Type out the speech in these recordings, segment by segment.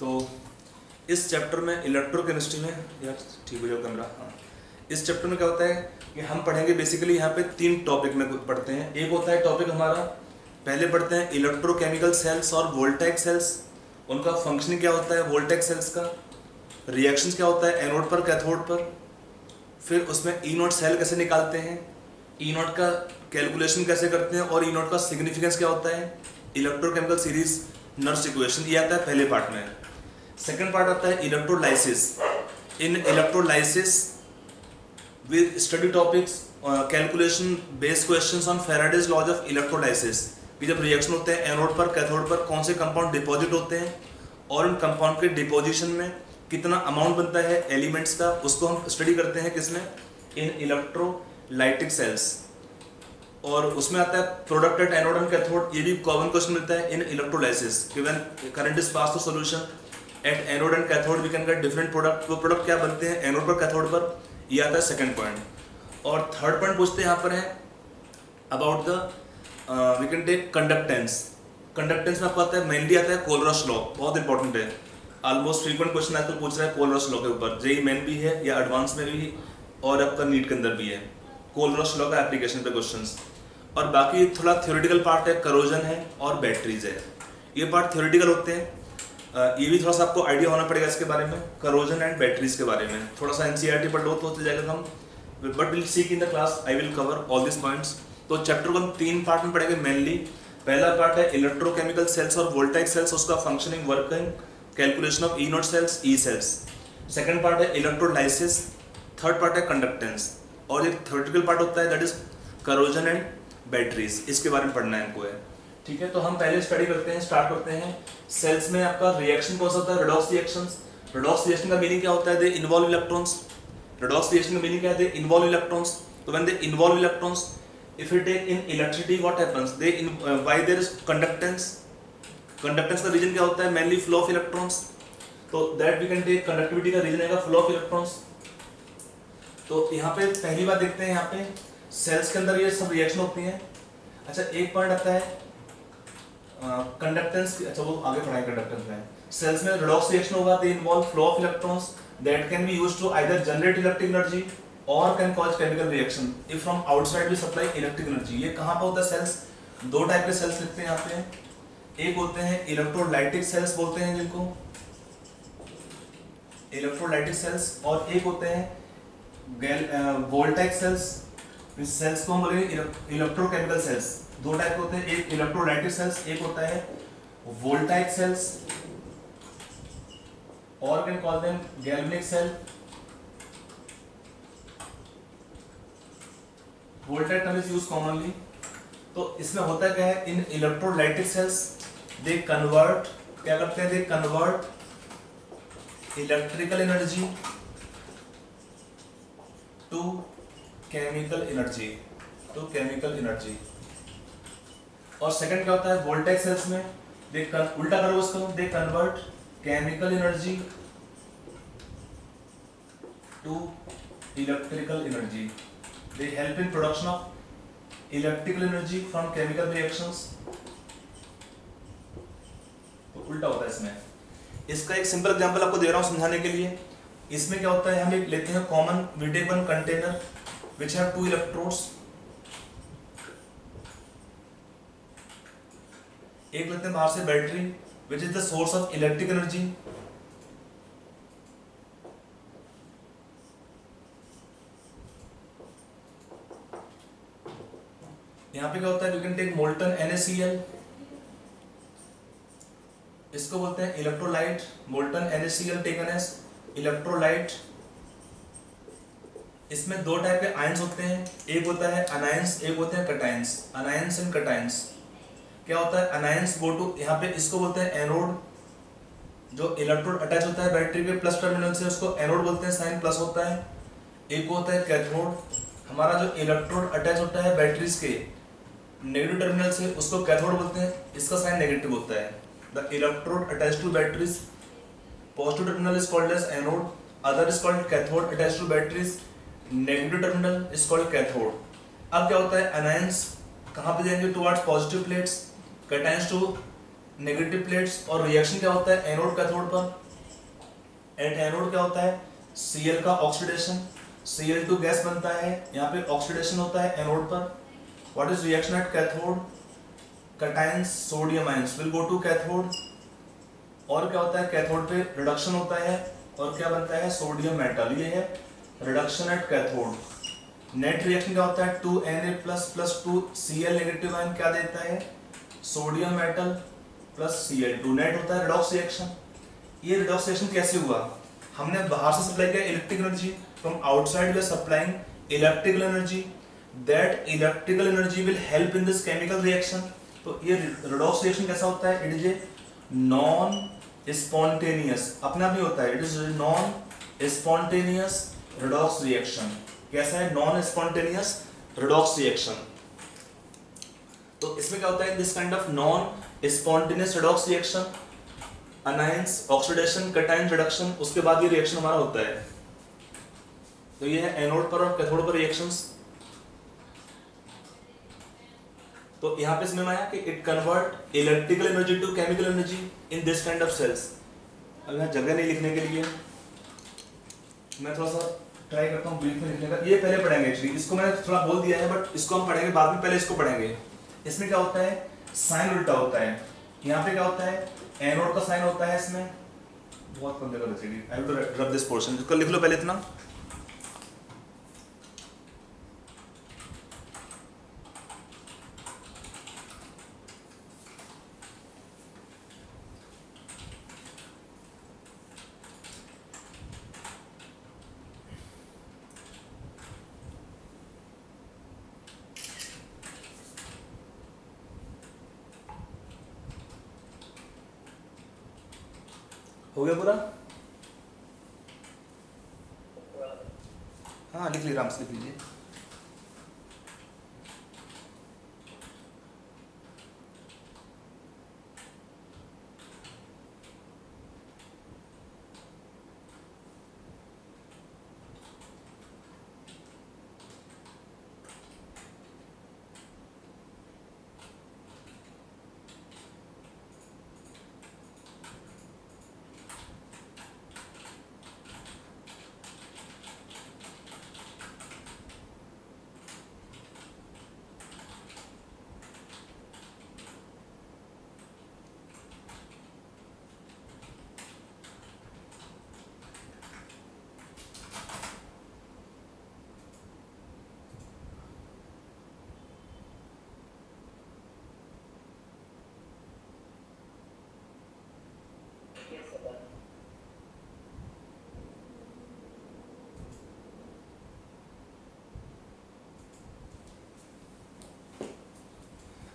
तो इस चैप्टर में इलेक्ट्रोकेमिस्ट्री में, यार ठीक हो जाओ कैमरा, हाँ, इस चैप्टर में क्या होता है कि हम पढ़ेंगे बेसिकली यहाँ पे 3 टॉपिक में पढ़ते हैं। एक होता है टॉपिक हमारा, पहले पढ़ते हैं इलेक्ट्रोकेमिकल सेल्स और वोल्टाइक सेल्स, उनका फंक्शनिंग क्या होता है, वोल्टाइक सेल्स का रिएक्शंस क्या होता है एनोड पर कैथोड पर, फिर उसमें ई नोट सेल कैसे निकालते हैं, ई नोट का कैलकुलेशन कैसे करते हैं और ई नोट का सिग्निफिकेंस क्या होता है, इलेक्ट्रोकेमिकल सीरीज नर्स इक्वेशन, ये आता है पहले पार्ट में। सेकंड पार्ट आता है electrolysis. In electrolysis with study topics calculation based questions on Faraday's laws of electrolysis, कि जब रिएक्शन होते हैं एनोड पर कैथोड पर कौन से कंपाउंड डिपॉजिट होते हैं और उन कंपाउंड के डिपोजिशन में कितना अमाउंट बनता है एलिमेंट्स का, उसको हम स्टडी करते हैं किसमें, इन इलेक्ट्रोलाइटिक सेल्स। और उसमें आता है product at anode and cathode, ये भी कॉमन क्वेश्चन मिलता है in electrolysis, given current is pass to solution at anode and cathode we can get different product, वो प्रोडक्ट क्या बनते हैं एनोड पर कैथोड पर, ये आता है सेकंड पॉइंट। और थर्ड पॉइंट पूछते हैं यहाँ पर है about the we can take conductance. Conductance में आपको आता है मेनली आता है कोलरस लॉ, बहुत इंपॉर्टेंट है, ऑलमोस्ट फ्रीक्वेंट क्वेश्चन आजकल पूछ रहा है कोलरस लॉ के ऊपर, जेई मेन भी है या एडवांस में भी और आपका नीट के अंदर भी है, कोलरस लॉ का एप्लीकेशन पे क्वेश्चंस। और बाकी थोड़ा थ्योरेटिकल पार्ट है, करोजन है और बैटरीज है, ये पार्ट थ्योरेटिकल होते हैं। ये भी थोड़ा सा आपको आइडिया होना पड़ेगा इसके बारे में, करोजन एंड बैटरीज के बारे में, थोड़ा सा एनसीईआरटी पढ़ लो तो जाएगा हम, but will see in the class I will cover all this points. तो चैप्टर को हम 3 पार्ट में पढ़ेंगे मेनली। पहला पार्ट है इलेक्ट्रोकेमिकल सेल्स और वोल्टाइक सेल्स, उसका functioning, working, calculation of E nought cells, E cells. Second part है इलेक्ट्रोलाइसिस। थर्ड पार्ट है कंडक्टेंस। और एक थ्योरेटिकल पार्ट होता है that is corrosion and batteries, इसके बारे में पढ़ना है हमको है। ठीक है, तो हम पहले स्टडी करते हैं, स्टार्ट करते हैं। सेल्स में आपका रिएक्शन कौन सा होता है, रेडॉक्स रिएक्शंस। रेडॉक्स रिएक्शन का मीनिंग क्या होता है, they involve electrons. Redox reaction का मीनिंग क्या है, दे इन्वॉल्व इलेक्ट्रॉन्स। तो when they involve electrons, if you take in electricity what happens, they why there is conductance, conductance का reason क्या होता है, mainly flow of electrons, तो that we can take conductivity का reason है flow of electrons। तो यहाँ पे पहली बात देखते हैं, यहाँ पे सेल्स के अंदर ये सब रिएक्शन होती हैं। अच्छा, एक पॉइंट आता है कंडक्टेंस, अच्छा वो आगे पढ़ाएं कंडक्टेंस में। सेल्स में रेडॉक्स रिएक्शन होगा, they involve flow of electrons that can be used to either generate electric energy or can cause chemical reaction if from outside we supply electric energy। ये कहाँ पे होता है सेल्स, 2 टाइप के sales लिखते हैं यहाँ पे। एक होते हैं इलेक्ट्रोलाइटिक सेल्स बोलते हैं जिनको, इलेक्ट्रोलाइटिक सेल्स, और एक होते हैं वोल्टाइक सेल्स। इस सेल्स को हम बोलेंगे इलेक्ट्रोकेमिकल सेल्स। 2 टाइप के होते हैं, एक इलेक्ट्रोलाइटिक सेल्स, एक होता है वोल्टाइक सेल्स, और can call them galvanic cell. Voltaic term is used commonly. तो इसमें होता क्या है, in electrolytic cells they convert, क्या करते हैं, they convert electrical energy to chemical energy, और सेकंड क्या होता है वोल्टाइक सेल्स में, दे उल्टा करो उसको, they convert chemical energy to electrical energy. They help in production of electrical energy from chemical reactions। तो उल्टा होता है इसमें। इसका एक सिंपल एग्जांपल आपको दे रहा हूं समझाने के लिए। इसमें क्या होता है, हम एक लेते हैं common, we take one container which have 2 electrodes। एक लेते हैं बाहर से battery which is the source of electric energy। यहाँ पे क्या होता है, you can take molten NaCl, इसको बोलते हैं electrolyte. Molten NaCl taken as electrolyte. इसमें 2 टाइप के आयंस होते हैं, एक होता है अनायंस, एक होते हैं कटायंस। अनायंस एंड कटायंस क्या होता है, अनायंस गो टू, यहाँ पे इसको बोलते हैं एनोड, जो इलेक्ट्रोड अटैच होता है बैटरी के प्लस टर्मिनल से उसको एनोड बोलते हैं, साइन प्लस होता है। एक होता है कैथोड, हमारा जो इलेक्ट्रोड अटैच होता है बैटरीज के नेगेटिव टर्मिनल से उसको कैथोड बोलते हैं, इसका साइन नेगेटिव होता है। The electrode attach to batteries, positive terminal is called as anode, other is called cathode attach to batteries, negative terminal is called cathode. अब क्या होता है, अनायंस कहाँ पे जाएंगे, towards positive plates, cations to negative plates और reaction क्या होता है एनोड कैथोड पर। एट एनोड क्या होता है Cl का ऑक्सीडेशन, Cl2 गैस बनता है, यहाँ पे ऑक्सीडेशन होता है एनोड पर। What is reaction at cathode, cations sodium ions will go to cathode. और क्या होता है कैथोड पे रिडक्शन होता है और क्या बनता है सोडियम मेटल, ये है reduction at cathode. Net reaction क्या होता है 2Na plus 2Cl negative ion क्या देता है sodium metal plus Cl2, net होता है रिडॉक्स रिएक्शन। ये रिडॉक्स रिएक्शन कैसे हुआ, हमने बाहर से सप्लाई किया electrical energy, from outside we are supplying electrical energy, that electrical energy will help in this chemical reaction. तो ये रिडॉक्स रिएक्शन कैसा होता है, it is a non spontaneous, अपना भी होता है, it is non spontaneous redox reaction. कैसा है नॉन स्पॉन्टेनियस रिडॉक्स रिएक्शन। तो इसमें क्या होता है this kind of non spontaneous redox reaction, anions oxidation cation reduction, उसके बाद ये रिएक्शन हमारा होता है। तो ये है एनोड पर और कैथोड पर रिएक्शंस। तो यहाँ पे इसमें आया कि it convert electrical energy to chemical energy in this kind of cells. अब यहाँ जगह नहीं लिखने के लिए मैं थोड़ा सा ट्राई करता हूँ ब्रीफ में लिखने का, ये पहले पढ़ेंगे एक्चुअली, इसको मैंने थोड़ा बोल दिया है बट इसको हम पढ़ेंगे बाद में, पहले इसको पढ़ेंगे। इसमें क्या होता है साइन उल्टा होता है, यहाँ पे क्या होता है एनोड का साइन होता है, इसमें बहुत कम जगह बचेगी, I will rub this portion, इसको लिख लो पहले इतना। हो गया पूरा, हाँ लिख लीजिए आराम से लिख लीजिए।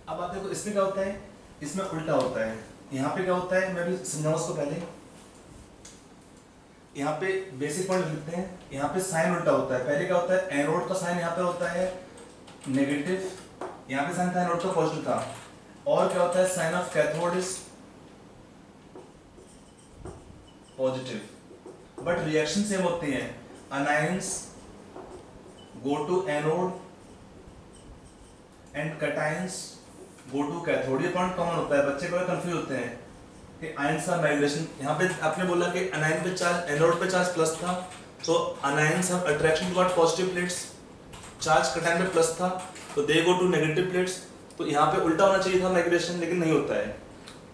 अब आप देखो इसमें क्या होता है, इसमें उल्टा होता है, यहाँ पे क्या होता है मैं भी समझाऊं उसको पहले। यहाँ पे बेसिक पॉइंट लिखते हैं, यहाँ पे साइन उल्टा होता है। पहले क्या होता है एनोड का साइन यहाँ पे होता है नेगेटिव, यहाँ पे साइन था एनोड का पॉजिटिव था। और क्या होता है sign of cathode is positive, but reaction same होती है, anions go to anode and cations go to cathode. ये पॉइंट कॉमन होता है, बच्चे को कंफ्यूज होते हैं कि आयंस का माइग्रेशन। यहाँ पे आपने बोला कि अनायन पे चार्ज एनोड पे चार्ज प्लस था, तो anions have attraction toward positive plates, charge cation पे प्लस था तो दे गो टू नेगेटिव प्लेट्स। तो यहाँ पे उल्टा होना चाहिए था माइग्रेशन, लेकिन नहीं होता है।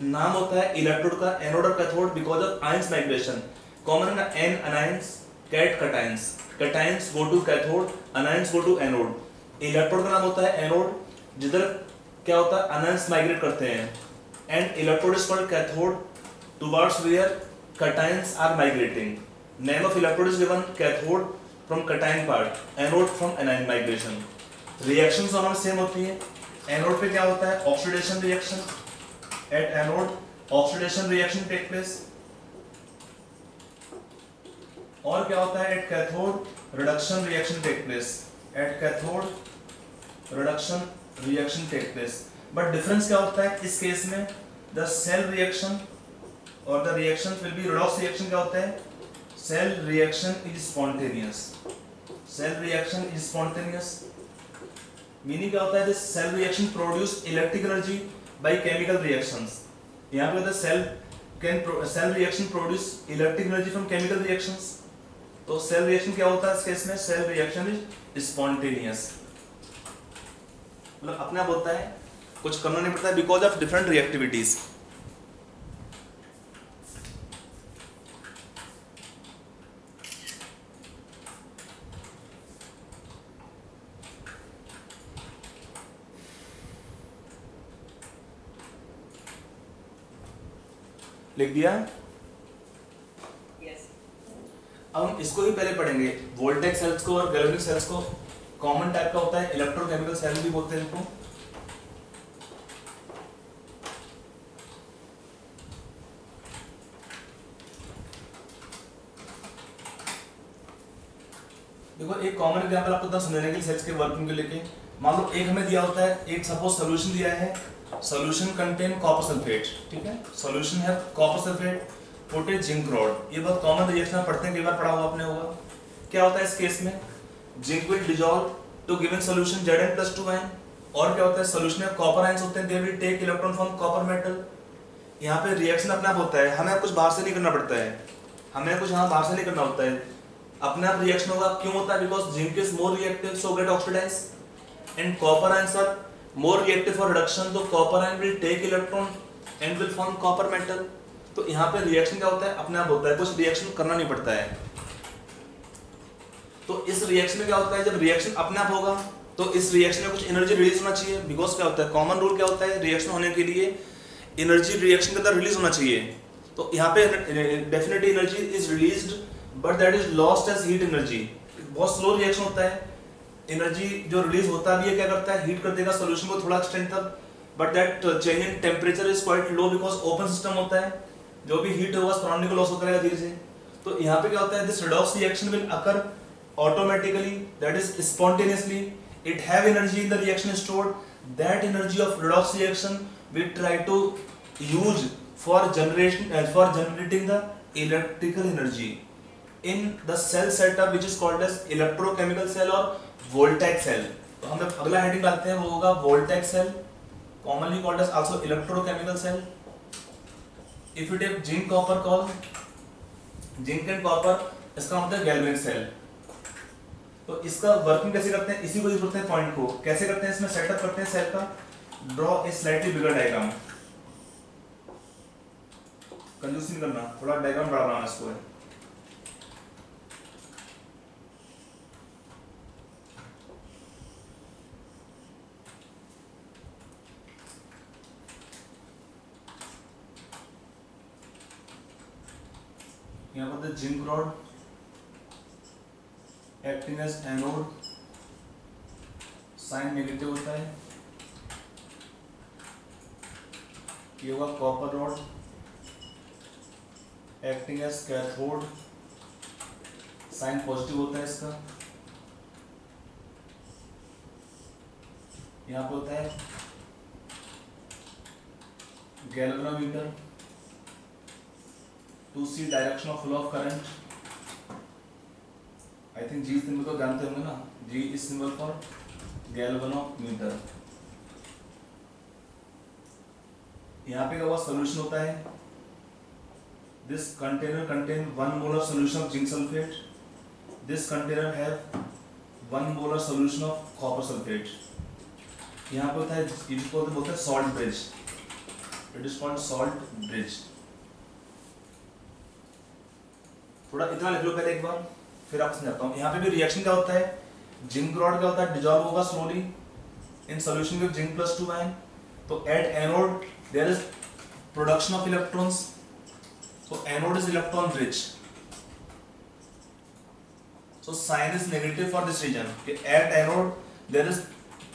नाम होता है इलेक्ट्रोड का एनोड और cathode because of ions migration. Common है ना an anions cat cations, cations go to cathode anions go to anode. Electrode का नाम होता है एनोड, जिधर क्या होता है अनायंस माइग्रेट करते हैं, and electrode is called cathode towards where cations are migrating. Name of electrode is given cathode from cation part, anode from anion migration. Reactions दोनों सेम होती हैं। एनोड पे क्या होता है oxidation reaction, at anode oxidation reaction take place. और क्या होता है at cathode reduction reaction take place, at cathode reduction reaction take place. But difference क्या होता है इस केस में, द सेल रिएक्शन और the reaction will be redox reaction क्या होता है, cell reaction is spontaneous, cell reaction is spontaneous. Meaning क्या होता है this cell reaction produce electric energy by chemical reactions, यहाँ पे होता है cell reaction produce electric energy from chemical reactions. तो सेल रिएक्शन क्या होता है इस केस में? सेल रिएक्शन इज स्पॉन्टेनियस, मतलब अपने आप होता है, कुछ करना नहीं पड़ता, बिकॉज ऑफ डिफरेंट रिएक्टिविटीज। लिख दिया? yes. अब हम इसको ही पहले पढ़ेंगे, वोल्टेक सेल्स को और गैल्वेनिक सेल्स को। कॉमन टाइप का होता है इलेक्ट्रोकेमिकल सेल भी बोलते हैं इनको। देखो एक कॉमन एग्जांपल आपको समझने के लिए सेल्स के वर्किंग को लेके, मान लो एक हमें दिया होता है, एक सपोज सॉल्यूशन दिया है, सॉल्यूशन कंटेन कॉपर सल्फेट, ठीक है, सॉल्यूशन है कॉपर सल्फेट, पुट ए जिंक रॉड। ये बहुत कॉमन रिएक्शन पढ़ते हैं, कई बार पढ़ा हुआ आपने होगा। क्या होता है इस केस में? Zinc will dissolve to given solution Zn+2 ion, और क्या होता है सॉल्यूशन में कॉपर आयंस होते हैं, they will take electron from copper metal. यहाँ पे रिएक्शन अपने आप होता है, हमें कुछ बाहर से नहीं करना पड़ता है, हमें कुछ यहाँ बाहर से नहीं करना होता है, अपने आप रिएक्शन होगा। क्यों होता है? Because zinc is more reactive so get oxidise and copper ions are more reactive for reduction, तो copper ion will take electron and will form copper metal. तो यहाँ पे रिएक्शन क्या होता है? अपने आप होता है, कुछ रिएक्शन करना नहीं पड़ता है। तो इस रिएक्शन में क्या होता है? जब रिएक्शन अपने आप होगा तो इस रिएक्शन में कुछ एनर्जी रिलीज होना चाहिए, बिकॉज क्या होता है, कॉमन रूल क्या होता है, रिएक्शन होने के लिए एनर्जी रिएक्शन के अंदर रिलीज होना चाहिए। तो यहाँ पे definitely energy is released but that is lost as heat energy. बहुत स्लो रिएक्शन होता है, एनर्जी जो रिलीज होता भी है क्या करता है, हीट कर देगा सॉल्यूशन को थोड़ा एक्सटेंड तक, but that change in temperature is quite low because open system होता है, जो भी हीट होगा सराउंडिंग को लॉस होता रहेगा धीरे से। तो यहाँ पे क्या होता है, this redox reaction will occur automatically, that is spontaneously, it have energy in the reaction stored, that energy of redox reaction we try to use for generating the electrical energy in the cell setup which is called as electrochemical cell or voltaic cell। तो हम अगला heading डालते हैं, वो होगा voltaic cell, commonly called as also electrochemical cell। if you take zinc copper call, zinc and copper, इसका मतलब galvanic cell। तो इसका वर्किंग कैसे करते हैं, इसी को यूज करते हैं पॉइंट को, कैसे करते हैं, इसमें सेटअप करते हैं सेल का, draw a slightly bigger diagram, कंजूसी नहीं करना, थोड़ा डायग्राम बड़ा बनाना इसको है। यहाँ पर zinc rod acting as anode, sign negative होता है। ये होगा copper rod acting as cathode, sign positive होता है इसका। यहाँ पे होता है galvanometer to see direction of flow of current. I think G symbol तो जानते होंगे ना, G is symbol for galvanometer. यहाँ पे क्या हुआ, सोल्यूशन होता है, this container contain 1 molar solution of zinc sulphate, this container have 1 molar solution of copper sulphate. यहाँ पे होता है, इसको बोलते हैं salt bridge, it is called salt bridge. थोड़ा इतना लिख लो पहले एक बार, फिर आपको समझाता हूँ। यहाँ पे भी रिएक्शन क्या होता है, जिंक रॉड क्या होता है, डिसॉल्व होगा slowly in solution with Zn+2 ion. तो at anode there is production of electrons, so anode is electron rich, so sign is negative for this reason. At anode there is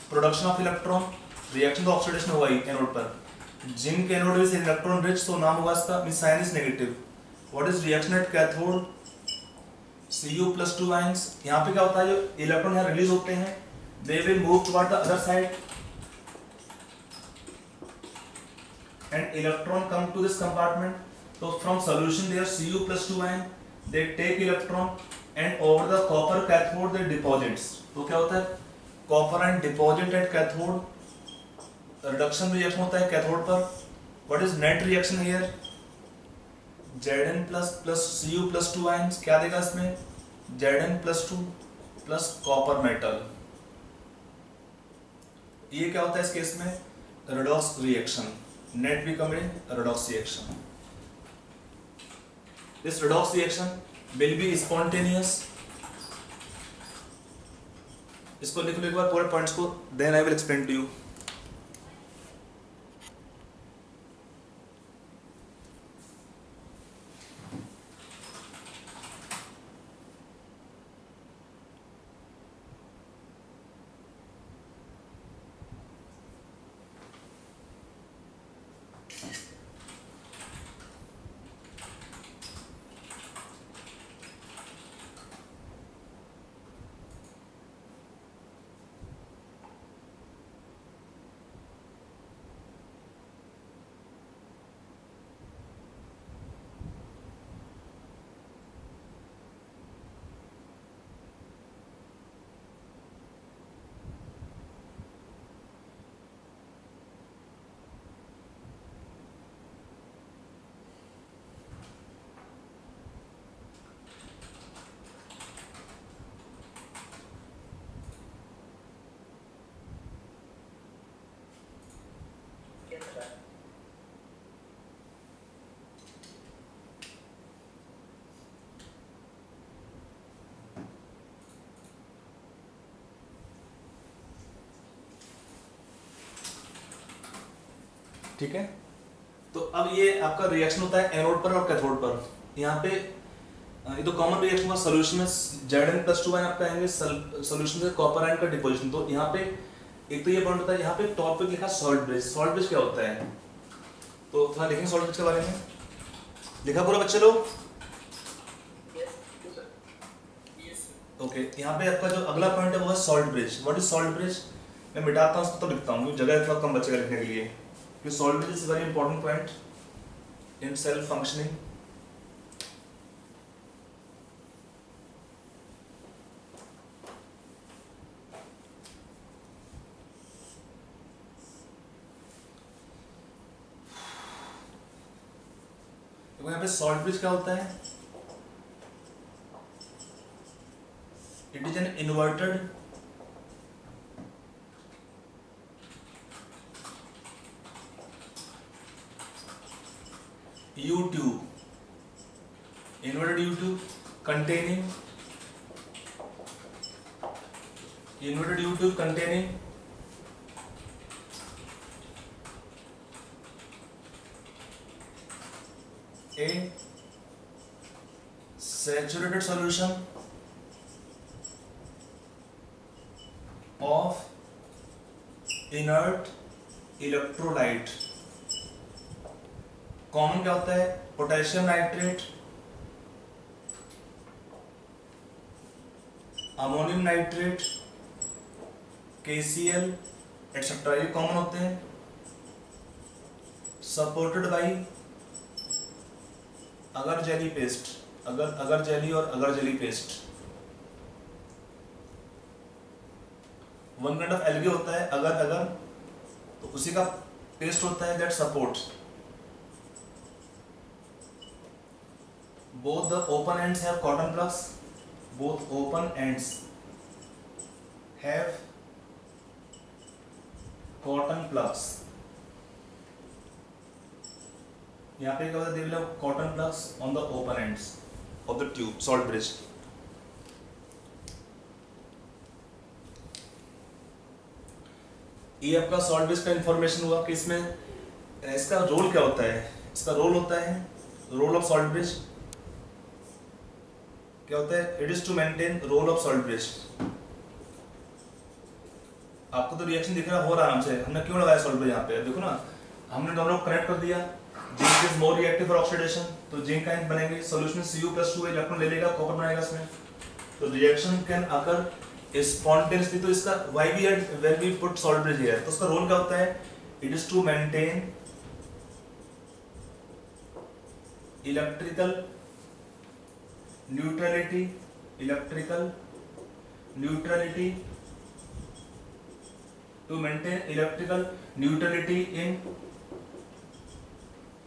production of electron, reaction तो oxidation हुआ ही anode पर, zinc anode is electron rich, तो नाम होगा इसका, means sign is negative. What is reaction at cathode, Cu+2 ions. यहाँ पे क्या होता है, जो इलेक्ट्रॉन यहाँ रिलीज होते हैं, they will move toward the other side and electron come to this compartment. So from solution there Cu+2 ion, they take electron and over the copper cathode they deposits. तो क्या होता है, copper ion deposit at cathode, reduction reaction होता है cathode पर, what is net reaction here? Zn plus Cu plus 2 ions, क्या देगा इसमें? Zn plus 2 plus copper metal. ये क्या होता है इस केस में? Redox reaction. Net become a redox reaction. This redox reaction will be spontaneous. इसको लिख लो एक बार पूरे पॉइंट्स को, then I will explain to you. ठीक है, तो अब ये आपका रिएक्शन होता है एनोड पर और कैथोड पर। यहाँ पे ये तो कॉमन रिएक्शन हुआ सोल्यूशन में Zn प्लस 2 आयन आपका आएंगे सोल्यूशन से कॉपर आयन का डिपोजिशन। तो यहाँ पे एक तो ये पॉइंट होता है, यहाँ पे टॉपिक लिखा सॉल्ट ब्रिज। सॉल्ट ब्रिज क्या होता है, तो थोड़ा लिखेंगे सॉल्ट ब्रिज के बारे में। लिखा पूरा बच्चे लोग? ओके, यहाँ पे आपका जो अगला पॉइंट है वो है salt bridge. What is salt bridge? मैं मिटाता हूँ उसको तो लिखता हूँ, जगह थोड़ा कम बचेगा लिखने के लिए। Salt bridge is a very important point in cell functioning. देखो यहाँ पे salt bridge क्या होता है? It is an inverted U-tube, inverted U-tube containing a saturated solution of inert electrolyte। Common क्या होता है? Potassium nitrate, ammonium nitrate, KCl etcetera, ये कॉमन होते हैं। सपोर्टेड बाई अगर जेली पेस्ट, अगर जेली और अगर jelly paste. One kind of algae होता है अगर, तो उसी का पेस्ट होता है that supports. Both the open ends have cotton plugs. Both open ends have cotton plugs. यहाँ पे क्या होता है? they will have cotton plugs on the open ends of the tube, salt bridge. ये आपका सॉल्ट ब्रिज का information हुआ कि इसमें इसका रोल क्या होता है। इसका रोल होता है, रोल ऑफ सॉल्ट ब्रिज क्या होता है? It is to maintain role of salt bridge. आपको तो रिएक्शन दिख रहा हो रहा आराम से, हमने क्यों लगाया सॉल्ट ब्रिज यहाँ पे? देखो ना, हमने दोनों को कनेक्ट कर दिया। Zinc is more reactive for oxidation, तो जिंक आयन बनेंगे। सॉल्यूशन Cu प्लस 2 इलेक्ट्रॉन ले लेगा, कॉपर बनाएगा इसमें। तो रिएक्शन कैन अकर स्पॉन्टेनियसली। तो इसका why we had when we put salt bridge here, तो उसका रोल क्या होता है? It is to maintain electrical neutrality, to maintain electrical neutrality in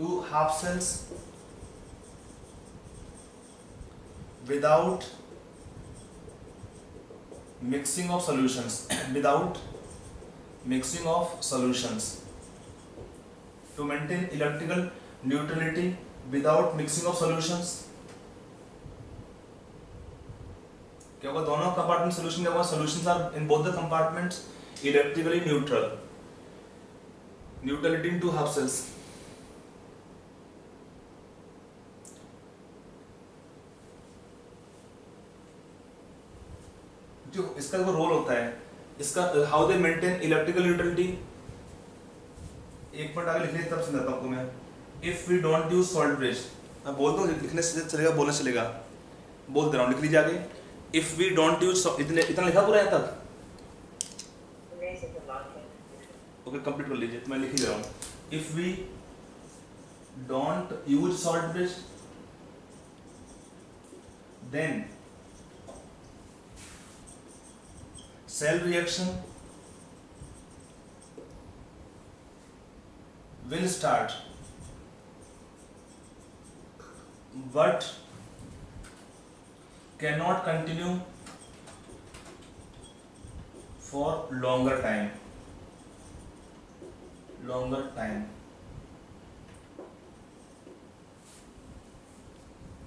to half cells without mixing of solutions without mixing of solutions to maintain electrical neutrality without mixing of solutions। क्या होगा, दोनों compartment solution क्या होगा, solutions are in both the compartments electrically neutral, neutrality in two half cells. जो इसका जो role होता है, इसका how they maintain electrical neutrality, एक मिनट आगे लिखने तब समझाता हूं आपको मैं। If we don't use salt bridge, मैं बोलता हूँ लिखने से चलेगा, बोलने चलेगा, बोल दे रहा हूँ, लिख लीजिए आगे। इफ वी डोंट यूज, इतना लिखा पूरा है तक? ओके कंप्लीट कर लीजिए, तो मैं लिख ही दे रहा हूँ। If we don't use salt bridge then cell reaction will start but cannot continue for longer time,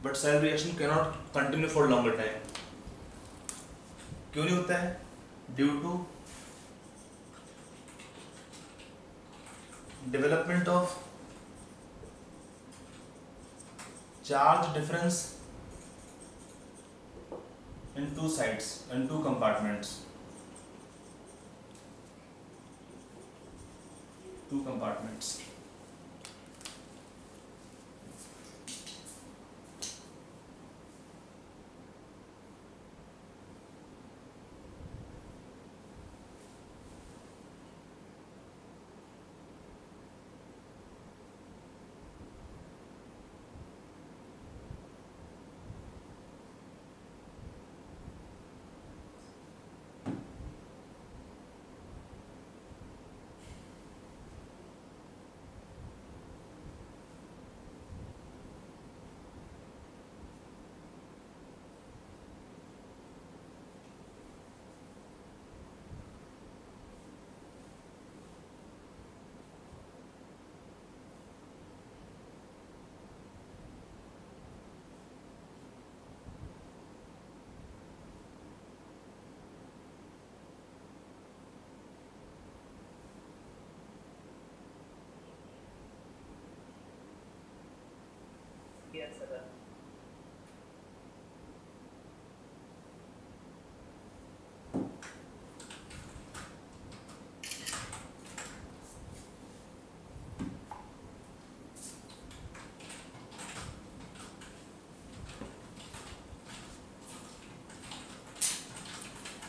but cell reaction cannot continue for longer time। क्यों नहीं होता है? Due to development of charge difference in two sides, in two compartments,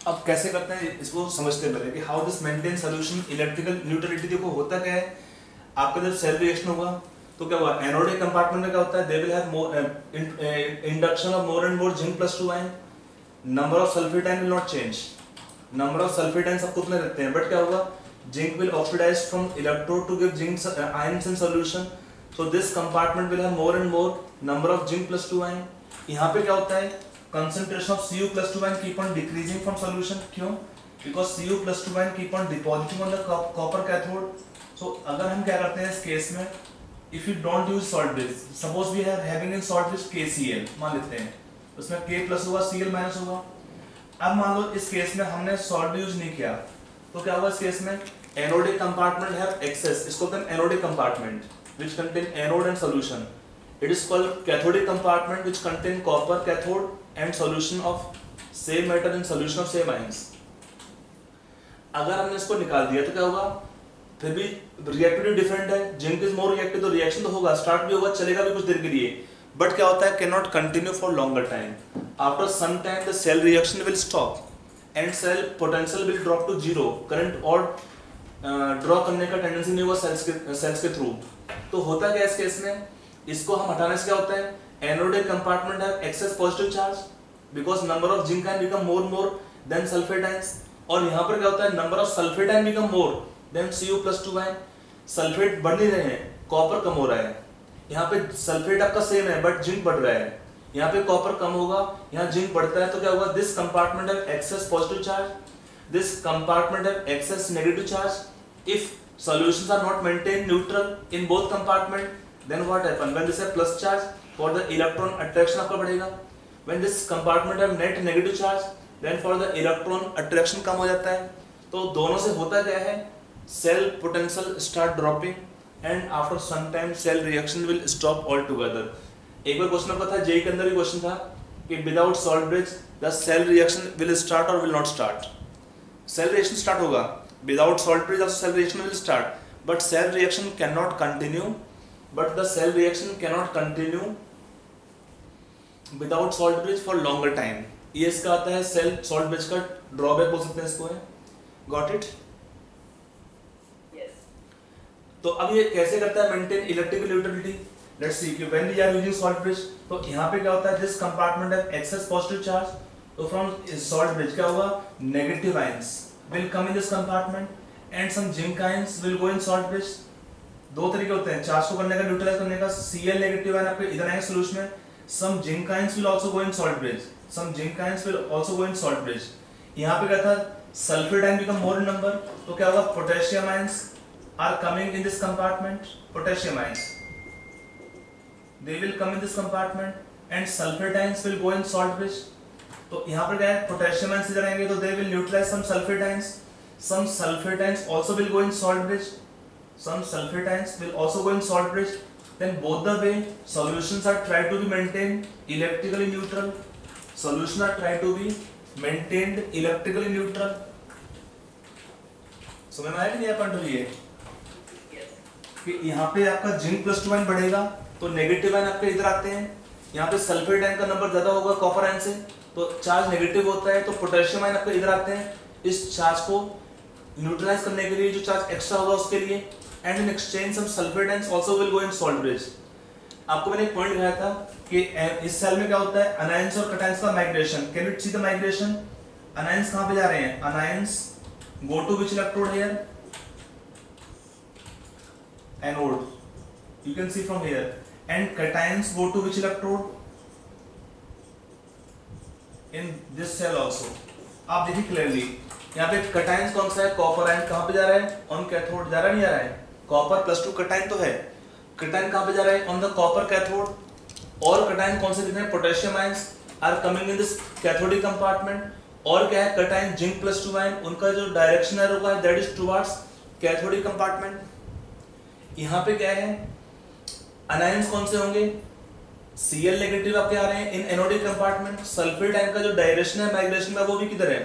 अब कैसे करते हैं इसको समझते हैं पहले कि how this maintain solution electrical neutrality. देखो होता क्या है, आपका जब सेल रिएक्शन होगा तो क्या होगा, एनोडिक कंपार्टमेंट में क्या होता है, they will have more induction of more and more zinc plus 2 ion, number of sulphate ion will not change, number of sulphate ion सब उतने रहते हैं, बट क्या होगा, zinc will oxidise from electrode to give zinc ions in solution, so this compartment will have more and more number of zinc plus 2 ion. यहाँ पे क्या होता है, concentration of Cu plus 2 ion keep on decreasing from solution। क्यों? Because Cu plus 2 ion keep on depositing on the copper cathode। So अगर हम क्या करते हैं इस केस में, if you don't use salt bridge, suppose we are having in salt bridge KCl मान लेते हैं, उसमें K plus होगा Cl minus होगा। अब मान लो इस केस में हमने salt यूज नहीं किया तो क्या होगा, इस केस में एनोडिक कंपार्टमेंट हैव एक्सेस, इसको कहते हैं anodic compartment which contain anode and solution। It is called cathodic compartment which contain copper cathode and solution of same matter in solution of same ions। अगर हमने इसको निकाल दिया तो क्या होगा, फिर भी रिएक्टिविटी डिफरेंट है, जिंक इज मोर रिएक्टिव तो रिएक्शन तो होगा, स्टार्ट भी होगा, चलेगा भी कुछ देर के लिए, बट क्या होता है, can not continue for longer time. After some time the cell reaction will stop and cell potential will drop to zero, current और ड्रॉ करने का टेंडेंसी नहीं हुआ सेल्स के थ्रू। तो होता क्या इस केस में, इसको हम हटाने से क्या होता है, anodic compartment have excess positive charge because number of zinc ion become more than sulphate ions, और यहाँ पर क्या होता है, number of sulphate ion become more than Cu plus 2 ion. Sulphate बढ़ नहीं रहे हैं, कॉपर कम हो रहा है, यहाँ पे सल्फेट आपका सेम है बट जिंक बढ़ रहा है, यहाँ पे कॉपर कम होगा, यहाँ जिंक बढ़ता है, तो क्या होगा, this compartment have excess positive charge, this compartment have excess negative charge. If solutions are not maintained neutral in both compartment, then what happen, when this है plus charge for the electron attraction आपका बढ़ेगा, when this compartment have net negative charge then for the electron attraction कम हो जाता है। तो दोनों से होता क्या है, cell potential start dropping and after some time cell reaction will stop altogether। एक बार क्वेश्चन आपका था जेई के अंदर भी क्वेश्चन था कि without salt bridge the cell reaction will start और will not start. Cell reaction start होगा, without salt bridge also cell reaction will start, but cell reaction cannot continue, without salt bridge for longer time। ये इसका आता है cell salt bridge का drawback बोल सकते हैं इसको है। Got it? यस। तो अब ये कैसे करता है maintain electrical neutrality? Let's see कि when we are using salt bridge, तो यहाँ पे क्या होता है, this compartment have excess positive charge, तो फ्रॉम सॉल्ट ब्रिज क्या होगा, negative ions will come in this compartment and some zinc ions will go in salt bridge। दो तरीके होते हैं चार्ज को करने का, न्यूट्रलाइज करने का। Cl नेगेटिव आयन आपके इधर आएंगे सॉल्यूशन में, some zinc ions will also go in salt bridge, some zinc ions will also go in salt bridge। यहाँ पे क्या था, sulphate ion become more in number, तो क्या होगा, potassium ions are coming in this compartment, potassium ions they will come in this compartment and sulfate ions will go in salt bridge। तो यहाँ पर क्या है, पोटेशियम आयंस इधर आएंगे तो they will neutralise some sulphate ions, some sulphate ions also will go in salt bridge, some sulphate ions will also go in salt bridge. Then both the way solutions are try to be maintain electrically neutral, solution are try to be maintained electrically neutral. समझ में आया कि नहीं point of view कि यहाँ पे आपका zinc plus 2 ion बढ़ेगा तो नेगेटिव आयन आपके इधर आते हैं, यहाँ पे सल्फेट आयन का नंबर ज्यादा होगा कॉपर आयन से, तो चार्ज नेगेटिव होता है, तो पोटेशियम आयन आपके इधर आते हैं इस चार्ज को न्यूट्रलाइज करने के लिए, जो चार्ज एक्स्ट्रा होगा उसके लिए। And in exchange some sulphate ions also will go in salt bridge. आपको मैंने एक पॉइंट दिखाया था कि इस सेल में क्या होता है, अनायंस और कैटायंस का migration. Can you see the migration? Anions कहां पे जा रहे हैं, anions go to which electrode here, anode, you can see from here, and cations go to which electrode, in this cell also। आप देखिए clearly यहाँ पे कैटायंस कौन सा है, कॉपर आयन कहाँ पे जा रहा है, ऑन कैथोड जा रहा नहीं जा रहा है, कॉपर प्लस 2 कैटायन तो है, कैटायन कहाँ पे जा रहा है, ऑन द कॉपर कैथोड। और कैटायन कौन से दिख रहे हैं, potassium ions are coming in this cathodic compartment. और क्या है, कैटायन जिंक प्लस 2 आयन, उनका जो डायरेक्शन है होगा that is towards cathodic compartment. यहाँ पे क्या है, अनायंस कौन से होंगे, Cl नेगेटिव आपके आ रहे हैं इन एनोडिक कंपार्टमेंट। सल्फेट आयन का जो डायरेक्शन है माइग्रेशन का वो भी किधर है,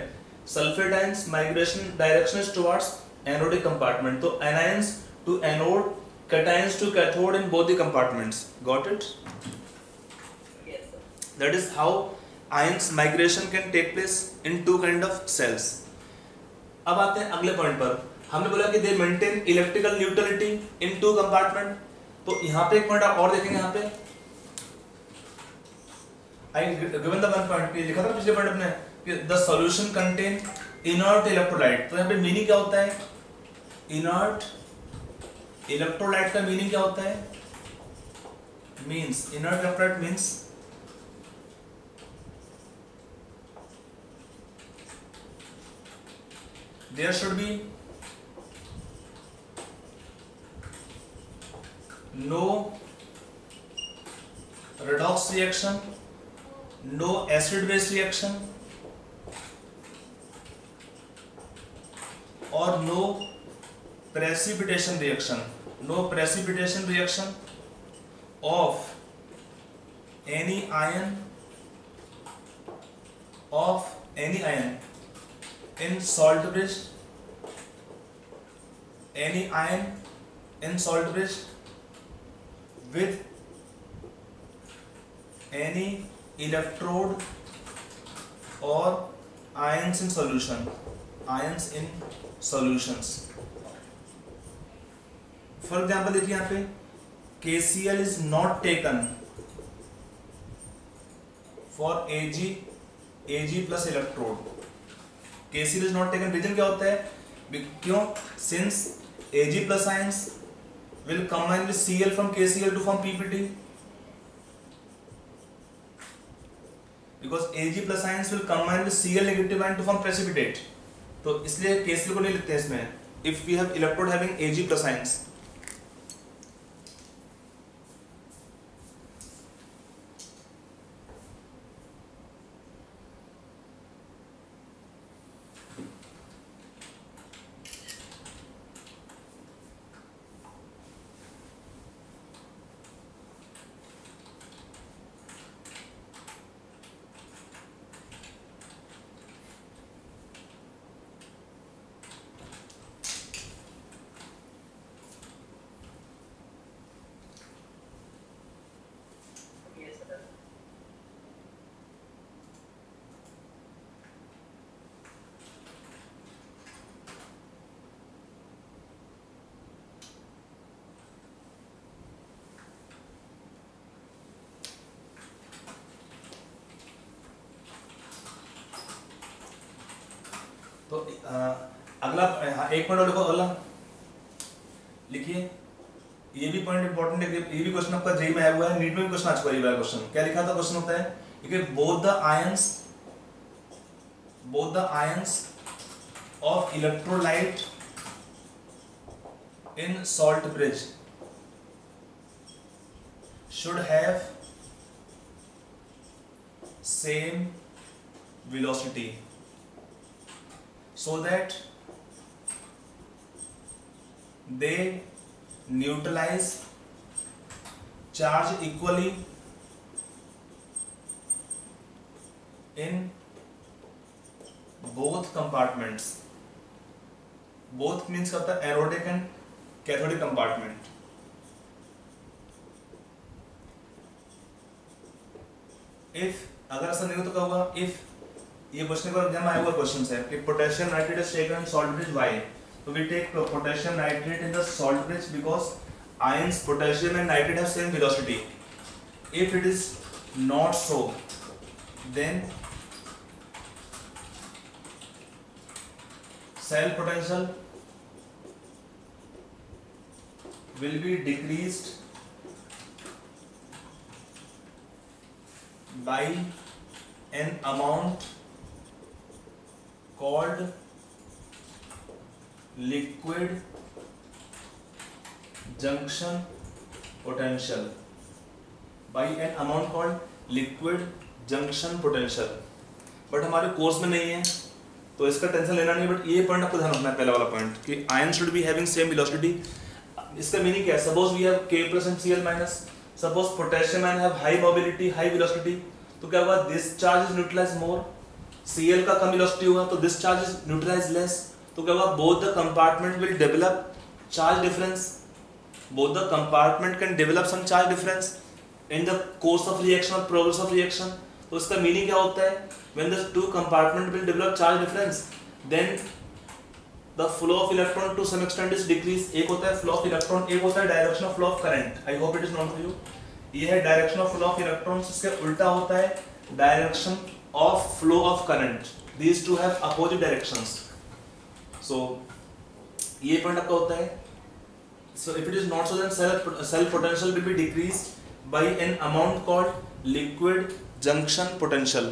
sulphate ions migration direction is towards anodic compartment. तो anions to anode, cations to cathode in both the compartments. Got it? That is how ions migration can take place in two kind of cells. अब आते हैं अगले point पर। हमने बोला कि they maintain electrical neutrality in two compartment. तो यहाँ पे एक पॉइंट आप और देखेंगे, यहाँ पे I given the one point कि लिखा था पिछले पॉइंट में कि the solution contain inert electrolyte। तो यहाँ पे मीनिंग क्या होता है, inert electrolyte का मीनिंग क्या होता है, means inert electrolyte means there should be no redox reaction, no acid base reaction or no precipitation reaction, of any ion in salt bridge, with any electrode or ions in solutions। For example देखिए यहाँ पे KCl is not taken for Ag plus electrode। KCl is not taken, reason क्या होता है, क्यों, since Ag plus ions will combine with Cl from KCl to form PPT, because Ag plus ions will combine with Cl negative ion to form precipitate. तो इसलिए KCl को नहीं लिखते हैं इसमें. If we have electrode having Ag plus ions, तो अगला एक पॉइंट और लिखो. अगला लिखिए, ये भी पॉइंट इंपॉर्टेंट है. ये भी क्वेश्चन आपका जेई में आया हुआ है, नीट में भी क्वेश्चन आ चुका है. ये क्वेश्चन क्या लिखा था? क्वेश्चन होता है कि both the ions of electrolyte in salt bridge should have same velocity so that they neutralize charge equally in both compartments. Both means क्या होता है? एरोडिक एंड कैथोडिक कंपार्टमेंट. इफ अगर ऐसा नहीं हो तो क्या होगा? इफ ये क्वेश्चन का एग्जाम आया हुआ क्वेश्चन है कि potassium nitrate is taken in salt bridge, why? तो we take potassium nitrate in the salt bridge because ions potassium and nitrate have same velocity. If it is not so, then cell potential will be decreased by an amount called liquid junction potential. By an amount called liquid junction potential. But हमारे course में नहीं है तो इसका tension लेना नहीं. But ये point आपको ध्यान रखना है, पहला वाला पॉइंट कि ion should be having same velocity. इसका मीनिंग क्या है? Suppose we have K plus and Cl minus. Suppose potassium ion have high mobility, high velocity, तो क्या होगा? This charge is neutralise more. Cl का कम वेलोसिटी होगा तो this charge is neutralise less. तो क्या होगा? Both the compartment will develop charge difference. Both the compartment can develop some charge difference in the course of reaction or progress of reaction. तो इसका meaning क्या होता है? When the two compartment will develop charge difference, then the flow of electron to some extent is decreased. एक होता है flow of electron, एक होता है direction of flow of current. I hope it is known to you. ये है direction of flow of electrons. इसके उल्टा होता है direction of flow of current. These two have opposite directions. So ये पॉइंट आपका होता है. So if it is not so, then cell potential will be decreased by an amount called liquid junction potential.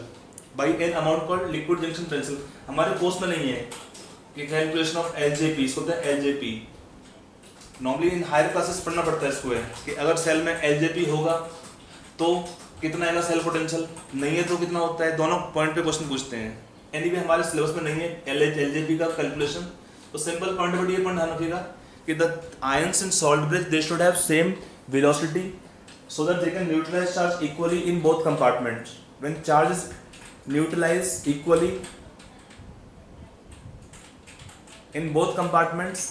By an amount called liquid junction potential. हमारे course में नहीं है कि calculation of LJP, इसको कहते हैं LJP. Normally in higher classes पढ़ना पड़ता है इसको, है कि अगर सेल में LJP होगा तो कितना आएगा सेल पोटेंशियल, नहीं है तो कितना होता है. दोनों पॉइंट पे क्वेश्चन पूछते हैं. एनीवे हमारे सिलेबस में नहीं है LJP का कैलकुलेशन. तो सिंपल पॉइंट बट ये पॉइंट ध्यान रखिएगा कि the ions in salt bridge they should have same velocity so that they can neutralize charge equally in both compartments. When charge is neutralized equally in both compartments,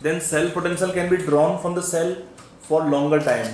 then cell potential can be drawn from the cell for longer time.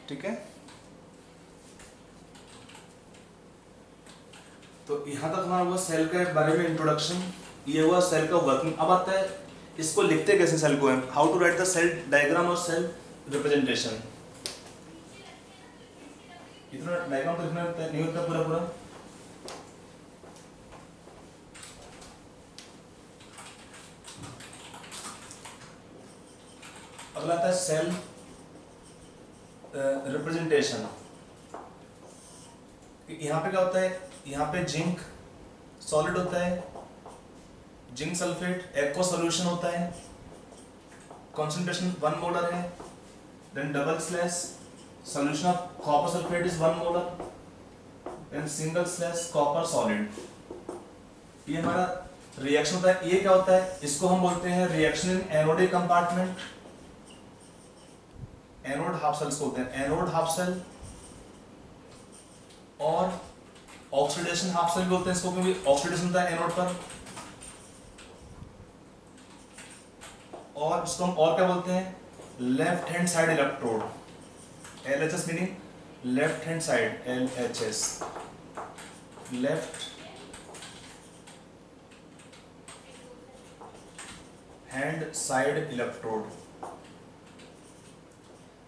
ठीक है, तो यहां तक हमारा हुआ cell के बारे में इंट्रोडक्शन, ये हुआ सेल का वर्किंग। अब आता है इसको लिखते कैसे सेल को, how to write the cell diagram और सेल रिप्रेजेंटेशन। इतना डायग्राम तो लिखना नहीं होता पूरा पूरा, अगला आता है सेल रिप्रेजेंटेशन। यहाँ पे क्या होता है, यहाँ पे जिंक सॉलिड होता है, जिंक सल्फेट एक्वा सॉल्यूशन होता है, कंसंट्रेशन 1 मोलर है, then double slash solution of copper sulphate is 1 molar, then single slash copper solid. ये हमारा रिएक्शन होता है। ये क्या होता है, इसको हम बोलते हैं reaction in anodic compartment, anode half cells बोलते हैं, एनोड हाफ सेल, और ऑक्सीडेशन हाफ सेल बोलते हैं इसको, क्योंकि ऑक्सीडेशन होता है एनोड पर। और इसको हम और क्या बोलते हैं, left hand side electrode, LHS meaning left hand side, LHS left hand side electrode.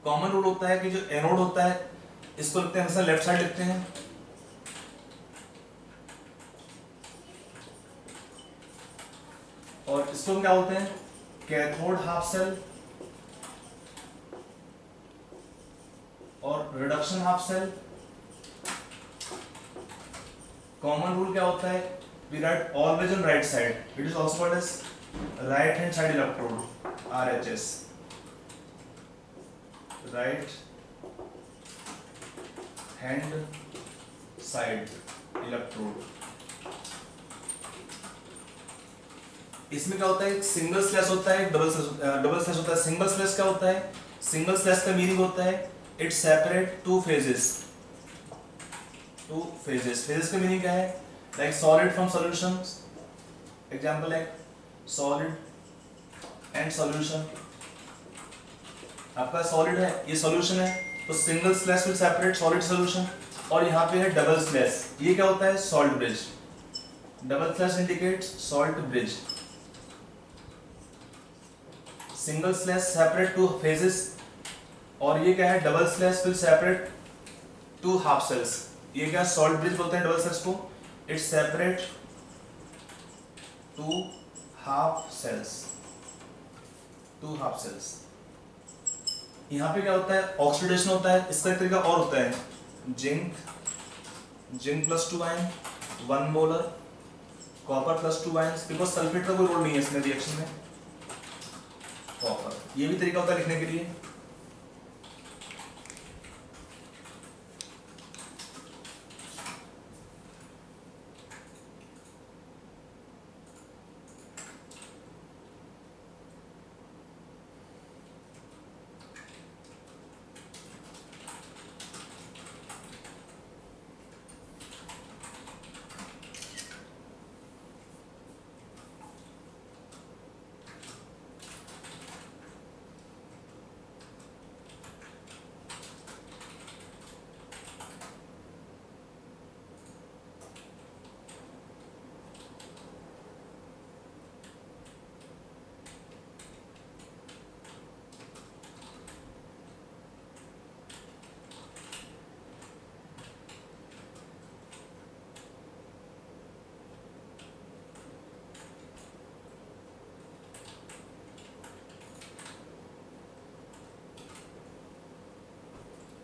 Common rule होता है कि जो एनोड होता है इसको लिखते हैं हमेशा लेफ्ट साइड लिखते हैं, और इसको क्या बोलते हैं, कैथोड हाफ सेल और reduction half cell. Common rule क्या होता है, we write always on right side, it is also called as right hand side electrode, RHS, right hand side electrode. इसमें क्या होता है, एक सिंगल स्लैश होता है, डबल स्लैश होता है। सिंगल स्लैश क्या होता है, सिंगल स्लैश का मीनिंग होता है it separate two phases, two phases. Phases का मीनिंग क्या है, like solid from solution, example है सॉलिड एंड सॉल्यूशन। आपका सॉलिड है, ये सॉल्यूशन है, तो single slash will separate solid solution. और यहाँ पे है डबल स्लैश, ये क्या होता है, salt bridge. Double slash indicates salt bridge. Single slash separate two phases, और ये क्या है, double slash will separate two half cells. ये क्या, सॉल्ट ब्रिज बोलते हैं डबल स्लैश को, it separate two half cells, two half cells. यहाँ पे क्या होता है, ऑक्सीडेशन होता है। इसका एक तरीका और होता है, zinc plus 2 ion 1 molar, copper plus 2 ion, because sulphate का कोई रोल नहीं है इसमें रिएक्शन में, कॉपर। ये भी तरीका होता है लिखने के लिए।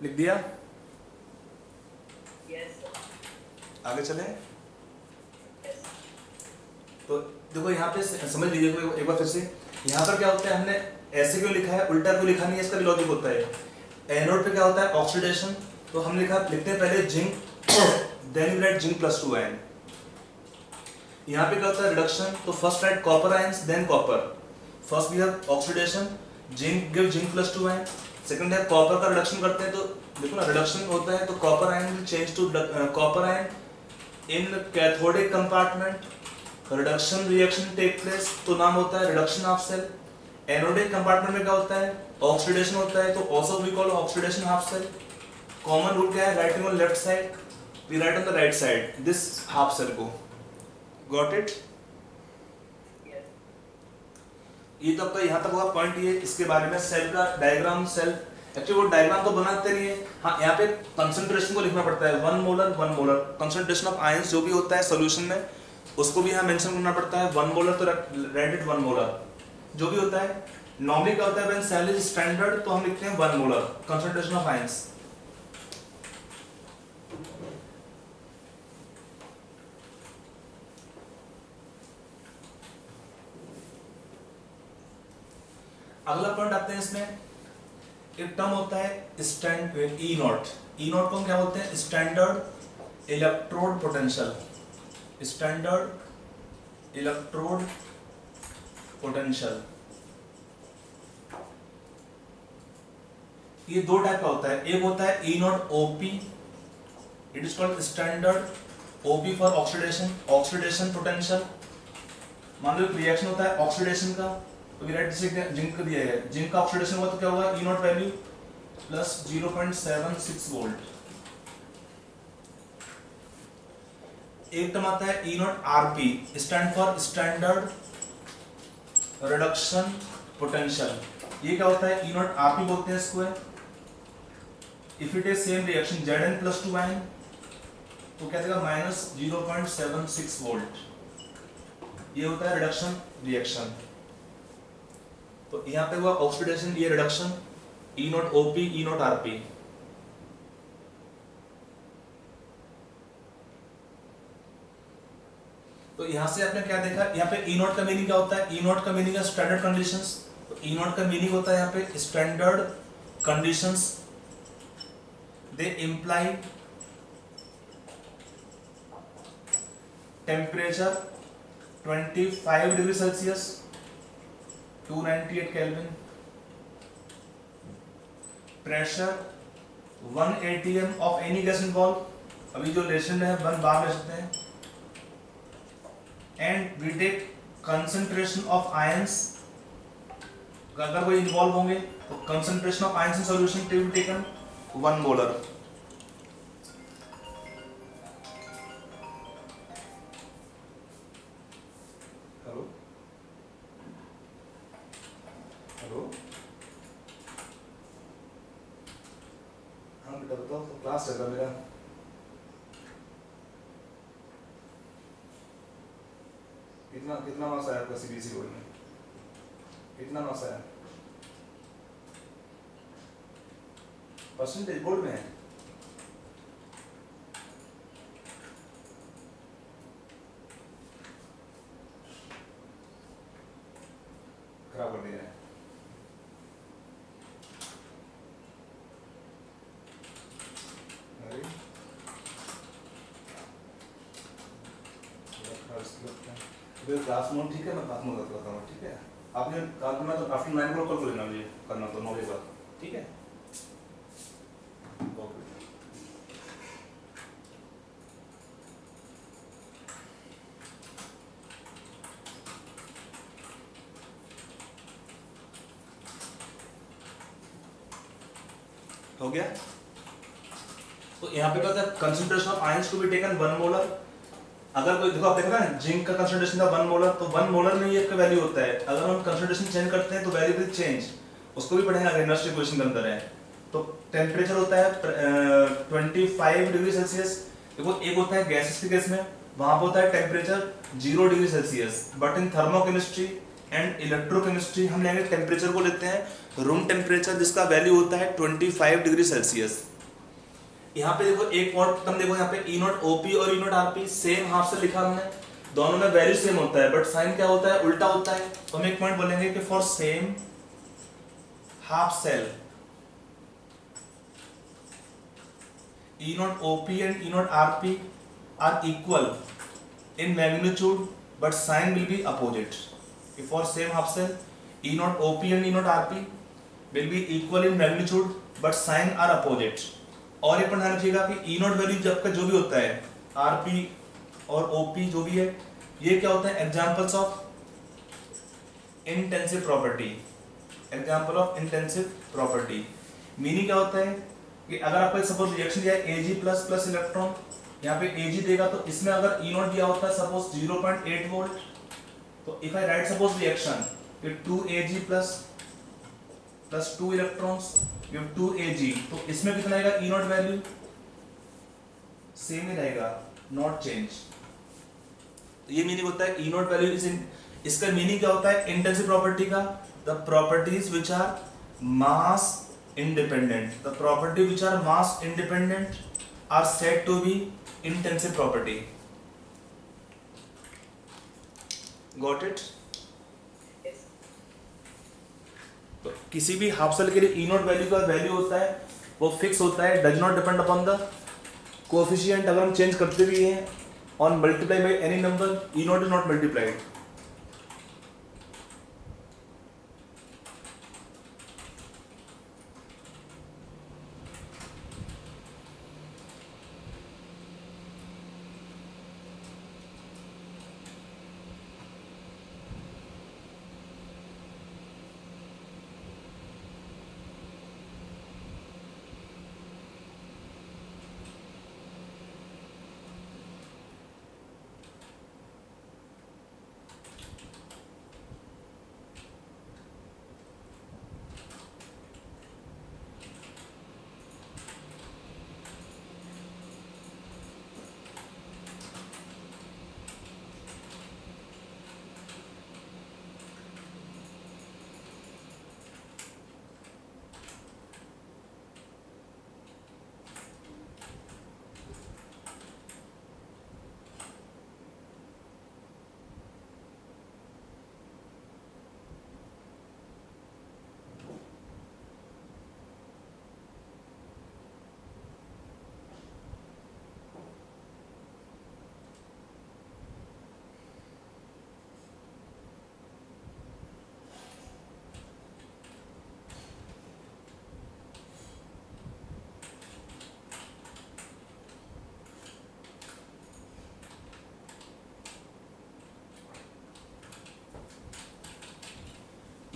लिख दिया, आगे चले। तो देखो यहाँ पे समझ लीजिए एक बार फिर से, यहाँ पर क्या होता है, हमने ऐसे क्यों लिखा है, उल्टा क्यों लिखा नहीं है, इसका भी लॉजिक होता है। एनोड पे क्या होता है, ऑक्सीडेशन, तो हम लिखते हैं पहले zinc, then you write zinc plus 2 ion. यहाँ पे क्या होता है, रिडक्शन, तो first write copper ions then copper. First we have oxidation, zinc give zinc plus 2 ion, second है कॉपर का रिडक्शन करते हैं, तो देखो ना रिडक्शन होता है, तो copper ion will change to copper ion in cathodic compartment, reduction reaction take place, तो नाम होता है reduction of cell. Anodic compartment में क्या होता है, ऑक्सीडेशन होता है, तो also we call oxidation half cell. Common rule क्या है, writing on left side, we write on the right side this half cell को, गॉट इट। ये तो आपका यहाँ तक होगा पॉइंट। ये इसके बारे में सेल का डायग्राम, सेल एक्चुअली वो डायग्राम तो बनाते नहीं है, हाँ यहाँ पे कंसंट्रेशन को लिखना पड़ता है, 1 molar 1 molar concentration of ions जो भी होता है सॉल्यूशन में उसको भी यहाँ मेंशन करना पड़ता है। 1 मोलर तो राइट इट 1 मोलर जो भी होता है। नॉर्मली क्या होता है व्हेन सेल इज स्टैंडर्ड तो हम लिखते हैं 1 मोलर कंसंट्रेशन ऑफ आयंस। अगला पॉइंट आते हैं इसमें, एक टर्म होता है stand E naught. E naught को हम क्या बोलते हैं, standard electrode potential, standard electrode potential. ये दो टाइप का होता है, एक होता है E naught OP, it is called standard OP for oxidation, oxidation potential. मान लो एक रिएक्शन होता है ऑक्सीडेशन का, तो जिंक का दिया है, जिंक का ऑक्सीडेशन हुआ तो क्या होगा, E naught value plus 0.76 volt. एक टर्म आता है E naught RP, stand for standard reduction potential. ये क्या होता है, ई नॉट आरपी बोलते हैं इसको। If it is same reaction Zn plus 2n तो क्या देगा, माइनस 0.76 वोल्ट। ये होता है रिडक्शन रिएक्शन। तो यहाँ पे हुआ ऑक्सीडेशन, ये रिडक्शन, ई नॉट ओपी ई नॉट आरपी। तो यहां से आपने क्या देखा, यहाँ पे ई नॉट का मीनिंग क्या होता है, ई नॉट का मीनिंग है स्टैंडर्ड कंडीशंस। तो ई नॉट का मीनिंग होता है यहाँ पे standard conditions, they imply temperature 25 degree Celsius 298 kelvin, pressure 1 atm of any gas involve, अभी जो रिलेशन है 1 बार ले सकते हैं, and we take concentration of ions, अगर कोई इन्वॉल्व होंगे तो concentration of ions in solution to be taken 1 molar. Hello hello, हाँ बेटा बताओ, तो क्लास चल रहा मेरा। कितना कितना मार्क्स आया आपका सीबीएसई बोर्ड में, कितना मार्क्स आया परसेंटेज बोर्ड में है? खराब कर दिया है। क्लास मोड ठीक है, मैं क्लास मोड करता हूँ, ठीक है। आपने कहा तो मैं तो आफ्टर 9 o'clock कॉल कर लेना, मुझे करना तो 9 बजे बाद, ठीक है। हो गया। तो यहाँ पे क्या होता है, concentration of ions to be taken 1 molar. अगर कोई देखो, आप देखो ना जिंक का कंसंट्रेशन था 1 मोलर, तो 1 मोलर में ये वैल्यू होता है। अगर हम कंसंट्रेशन चेंज करते हैं तो वैल्यू विल चेंज, उसको भी पढ़ेंगे अगर इनर्शियल इक्वेशन के अंदर है। तो टेम्परेचर होता है 25 डिग्री सेल्सियस। देखो एक होता है गैसेस के केस में, वहां पर होता है temperature 0 degree Celsius, but in thermochemistry and electrochemistry हम लेंगे टेम्परेचर को लेते हैं रूम टेम्परेचर, जिसका वैल्यू होता है 25 डिग्री सेल्सियस। यहाँ पे देखो एक और टर्म देखो, यहाँ पे ई नॉट ओपी और ई नॉट आरपी सेम हाफ से लिखा हमने, दोनों में वैल्यू सेम होता है, बट साइन क्या होता है, उल्टा होता है। तो हम एक पॉइंट बोलेंगे कि for same half cell E naught OP and E naught RP are equal in magnitude but sign will be opposite. If for same half cell E naught OP and E naught RP will be equal in magnitude but sign are opposite. और एक ध्यान रखिएगा कि E naught value जब का जो भी होता है RP और OP जो भी है, ये क्या होता है, examples of intensive property. Example of intensive property meaning क्या होता है, कि अगर आपको सपोज रिएक्शन दिया है Ag प्लस प्लस इलेक्ट्रॉन, यहाँ पे Ag देगा तो इसमें अगर E नॉट दिया होता है सपोज 0.8 वोल्ट, तो if I write suppose reaction कि 2Ag plus plus 2 electrons give 2Ag, तो इसमें कितना आएगा E नॉट वैल्यू सेम ही रहेगा, नॉट चेंज। ये मीनिंग होता है E naught value is in, इसका मीनिंग क्या होता है इंटेंसिव प्रॉपर्टी का, the properties which are mass independent, the property which are mass independent are said to be intensive property. Got it? Yes. तो किसी भी हाफ सेल के लिए E नॉट वैल्यू का वैल्यू होता है वो फिक्स होता है, does not depend upon the coefficient. अगर हम चेंज करते भी हैं on multiply by any number, E not is not multiplied.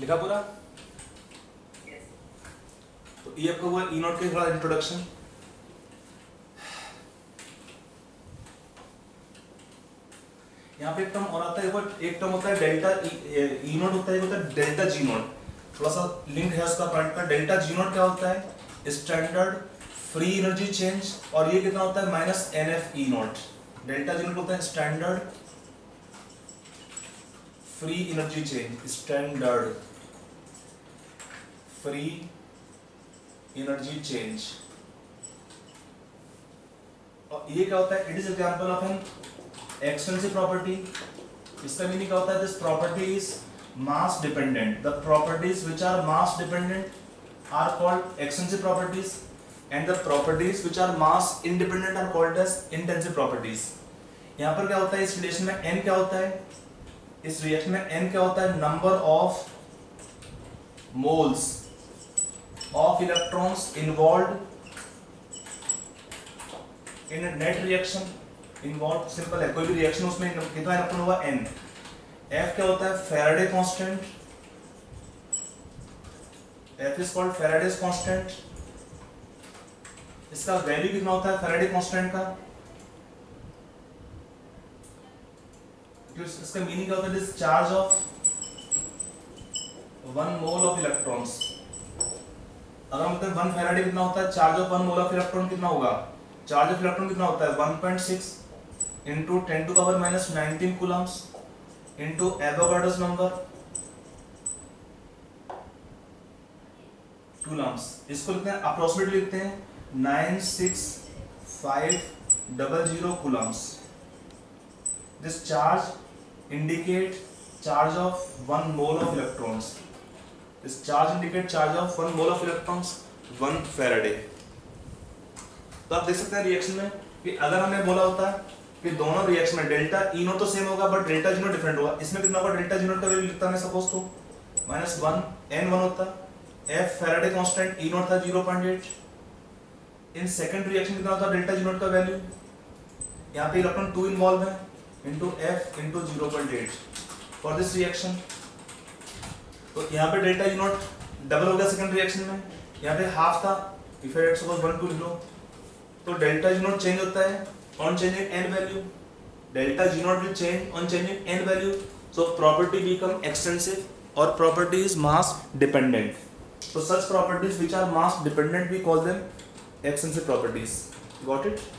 लिखा पूरा? yes. तो ये आपका हुआ E नॉट के थोड़ा इंट्रोडक्शन। यहाँ पे एक टर्म और आता है, एक टर्म होता है डेल्टा E नॉट होता है, होता है डेल्टा G नॉट। थोड़ा सा लिंक है उसका पार्ट का। डेल्टा G नॉट क्या होता है? स्टैंडर्ड फ्री एनर्जी चेंज, और ये कितना होता है? Minus NF E naught. Delta G naught होता है standard free energy change, standard free energy change. और ये क्या होता है? It is example of an extensive property. इसका मीनिंग क्या होता है? This property is mass dependent. The properties which are mass dependent are called extensive properties, and the properties which are mass independent are called as intensive properties. यहाँ पर क्या होता है? इस रिलेशन में n क्या होता है? इस रिएक्शन में n क्या होता है? Number of moles of electrons involved in a net reaction। involved simple है, कोई भी रिएक्शन उसमें कितना इलेक्ट्रॉन होगा? n। f क्या होता है? Faraday constant. f is called Faraday's constant। इसका वैल्यू कितना होता है फैराडे कांस्टेंट का? इसका मीनिंग क्या होता है? This charge of 1 mole of electrons. अगर हम कहते हैं 1 फैराडे कितना होता है? Charge of 1 mole of electron कितना होगा? चार्ज ऑफ इलेक्ट्रॉन कितना होता है? 1.6 into 10 to the power minus 19 coulombs into Avogadro's number coulombs। इसको लिखते हैं अप्रोक्सीमेटली, लिखते हैं 96500 coulombs। This charge indicate charge of 1 mole of electrons। This charge indicate charge of 1 mole of electrons 1 Faraday। तो आप देख सकते हैं रिएक्शन में कि अगर हमने बोला होता है कि दोनों रिएक्शन में डेल्टा E नॉट तो सेम होगा but delta G not different होगा, इसमें कितना होगा? डेल्टा G नॉट का वैल्यू लिखता मैं सपोज तो -1 N1 होता, F Faraday constant E not था 0.8। इन सेकंड रिएक्शन कितना होता? डेल्टा G नॉट का वैल्यू, यहाँ पे इलेक्ट्रॉन 2 इन्वॉल्व है, into F into 0.8 for this reaction. तो यहाँ पे डेल्टा G नॉट डबल हो गया सेकंड रिएक्शन में, यहाँ पे हाफ था इफ आई राइट सपोज 1 2 लो, तो डेल्टा जी नॉट चेंज होता है on changing N value, delta G naught will change on changing N value, so property become extensive और property is mass dependent. So such properties which are mass dependent we call them extensive properties. Got it?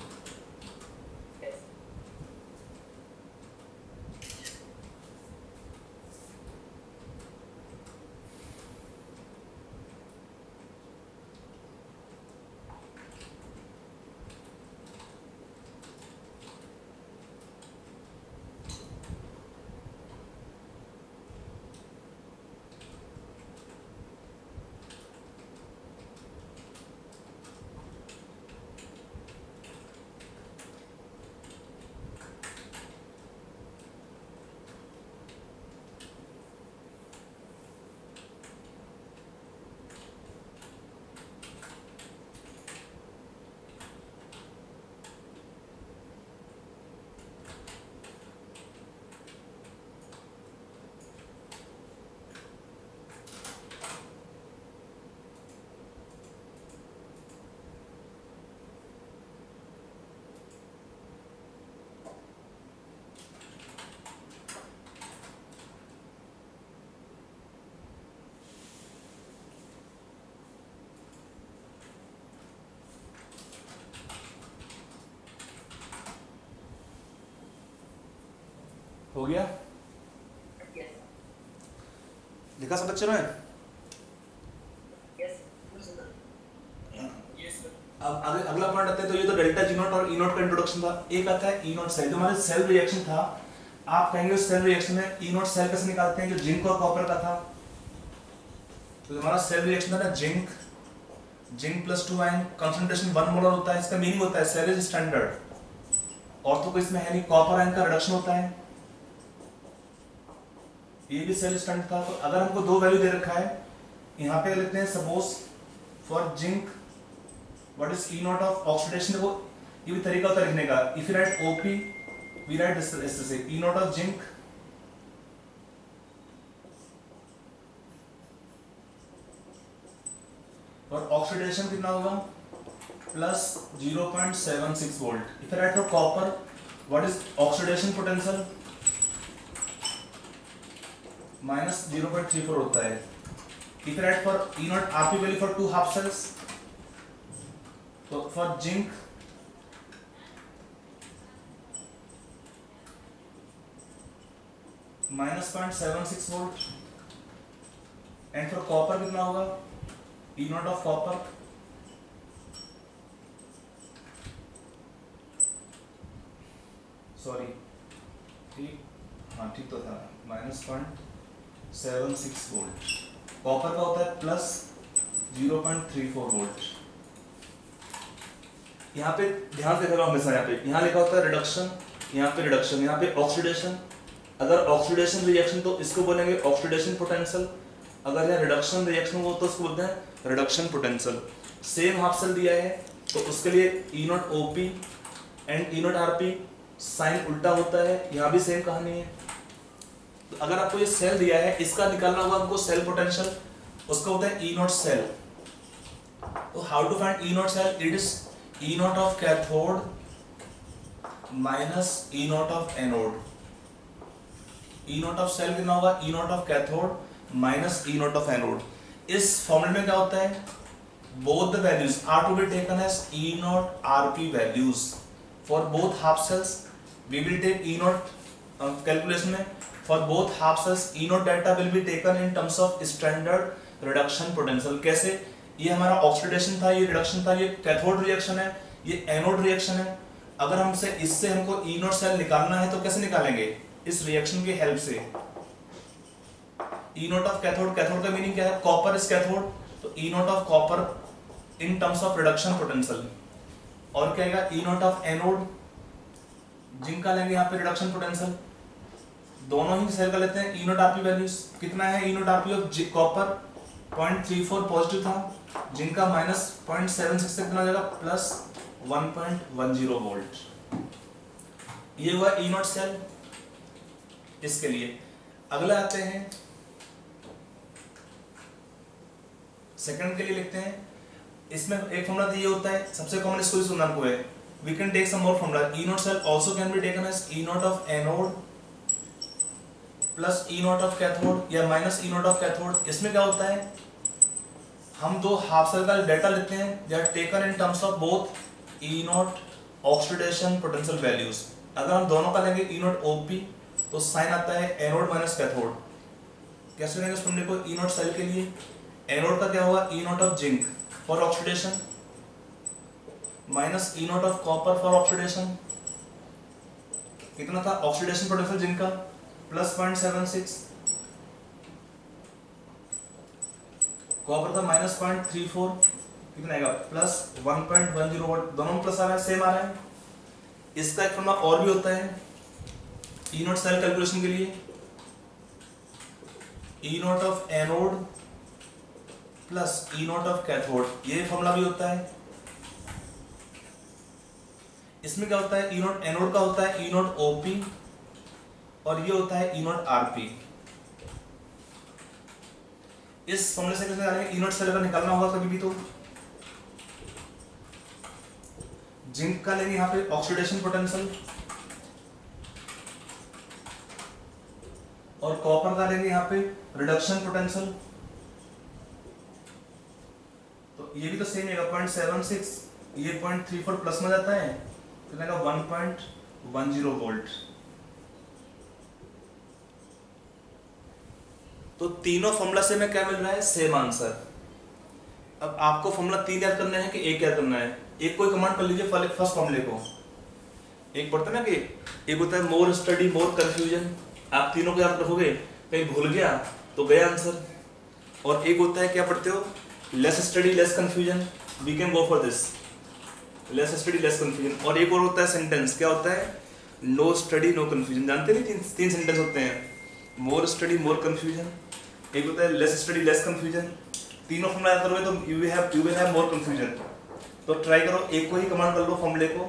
हो गया? लिखा सब बच्चों ने? अब अगला point आते हैं. तो ये तो डेल्टा जी नॉट और ई नॉट का इंट्रोडक्शन था. एक आता है ई नॉट सेल. जो हमारे सेल रिएक्शन था, आप कहेंगे उस सेल रिएक्शन में ई नॉट सेल कैसे निकालते हैं, जो जिंक और कॉपर का था. तो हमारा सेल रिएक्शन था ना, zinc plus 2 ion, concentration 1 molar होता है. इसका मीनिंग होता है सेल इज स्टैंडर्ड. और तो कोई इसमें है नहीं. कॉपर आयन का रिडक्शन होता है, ये भी सेल स्टैंडर्ड था. तो अगर हमको दो वैल्यू दे रखा है, यहाँ पे लिखते हैं suppose for zinc what is E naught of oxidation. देखो ये भी तरीका होता है लिखने का. If you write OP we write this से ई नॉट ऑफ जिंक और ऑक्सीडेशन कितना होगा plus 0.76 volt. If you write for copper what is oxidation potential minus 0.34 होता है. If you write for E naught RP value for 2 half cells, तो for zinc minus 0.76 volt and for copper कितना होगा E naught of copper sorry ठीक, हाँ ठीक तो था, माइनस 0.76 वोल्ट. कॉपर का होता है प्लस 0.34 वोल्ट. यहाँ पे ध्यान से देखो हमेशा, यहाँ लिखा होता है रिडक्शन, यहाँ पे रिडक्शन, यहाँ पे ऑक्सीडेशन. अगर ऑक्सीडेशन रिएक्शन तो इसको बोलेंगे ऑक्सीडेशन पोटेंशियल. अगर यहाँ रिडक्शन रिएक्शन हो तो उसको बोलते हैं reduction potential. Same half cell दिया है तो उसके लिए E naught OP and E naught RP sign उल्टा होता है. यहाँ भी सेम कहानी है. तो अगर आपको ये सेल दिया है, इसका निकालना होगा हमको सेल पोटेंशियल, उसका होता है ई नॉट सेल. तो how to find E naught cell, it is E naught of cathode minus E naught of anode. E naught of cell कितना होगा E naught of cathode minus E naught of anode. इस फॉर्मूले में क्या होता है, both the values are to be taken as E naught RP values for both half cells. We will take E naught calculation में for both half cells E naught data will be taken in terms of standard reduction potential. कैसे, ये हमारा oxidation था, ये reduction था, ये cathode reaction है, ये एनोड रिएक्शन है. अगर हमसे इससे हमको E naught सेल निकालना है तो कैसे निकालेंगे, इस रिएक्शन की हेल्प से. E naught of cathode, cathode का मीनिंग क्या है, कॉपर इज कैथोड, तो E naught of copper in terms of reduction potential. और क्या आएगा ई नॉट ऑफ एनोड, जिंक का लेंगे यहाँ पे रिडक्शन पोटेंशियल. दोनों ही सेल का लेते हैं. ई नॉट आरपी वैल्यूज कितना है, E naught RP of copper 0.34 positive था, जिंक का माइनस 0.76 से कितना हो जाएगा प्लस 1.10 वोल्ट. ये हुआ ई नॉट सेल इसके लिए. अगला आते हैं सेकंड के लिए, लिखते हैं इसमें एक फॉर्मूला तो ये होता है, सबसे कॉमन इसको ही सुनना को है, we can take some more formula, E naught cell also can be taken as E naught of anode plus E naught of cathode या minus E naught of cathode. इसमें क्या होता है, हम दो हाफ सर्कल डेल्टा लेते हैं, they are taken in terms of both E naught oxidation potential values. अगर हम दोनों का लेंगे ई नॉट ओपी तो साइन आता है एनोड माइनस कैथोड। कैसे लेंगे उस फॉर्मूले को, ई नॉट सेल के लिए एनोड का क्या होगा, E naught of zinc for oxidation minus E naught of copper for oxidation. कितना था ऑक्सीडेशन पोटेंशियल जिंक का, प्लस 0.76, कॉपर का माइनस 0.34, कितना आएगा प्लस 1.10 वोल्ट, दोनों में प्लस आ रहा है, सेम आ रहा है। इसका एक फॉर्मूला और भी होता है ई नॉट सेल कैलकुलेशन के लिए, E naught of anode plus E naught of cathode, ये फॉर्मूला भी होता है। इसमें क्या होता है, ई नॉट एनोड का होता है ई नॉट ओपी और ये होता है ई नॉट आरपी। इस फॉर्मूले से कैसे जानेंगे, ई नॉट सेल अगर निकालना होगा कभी भी तो जिंक का लेंगे यहाँ पे ऑक्सीडेशन पोटेंशियल और कॉपर का लेंगे यहाँ पे रिडक्शन पोटेंशियल। तो ये भी तो सेम है 0.76, ये 0.34 प्लस में जाता है तो लगेगा 1.10 वोल्ट। तो तीनों फॉर्मूला से हमें क्या मिल रहा है, सेम आंसर। अब आपको फॉर्मूला 3 याद करना है कि 1 याद करना है, एक कोई कमांड कर लीजिए फर्स्ट फॉर्मूले को। एक पढ़ते ना कि एक होता है मोर स्टडी मोर कंफ्यूजन, आप तीनों को याद रखोगे, कहीं भूल गया तो गया आंसर। और एक होता है क्या पढ़ते हो, less study less confusion, we can go for this, less study less confusion. और एक और होता है सेंटेंस, क्या होता है, नो स्टडी नो कंफ्यूजन, जानते नहीं, तीन सेंटेंस होते हैं, मोर स्टडी मोर कंफ्यूजन, एक होता है लेस स्टडी लेस कंफ्यूजन। तीनों फॉर्मूला याद करोगे तो you will have more confusion. तो ट्राई करो, एक को ही कमांड कर लो फॉर्मूले को,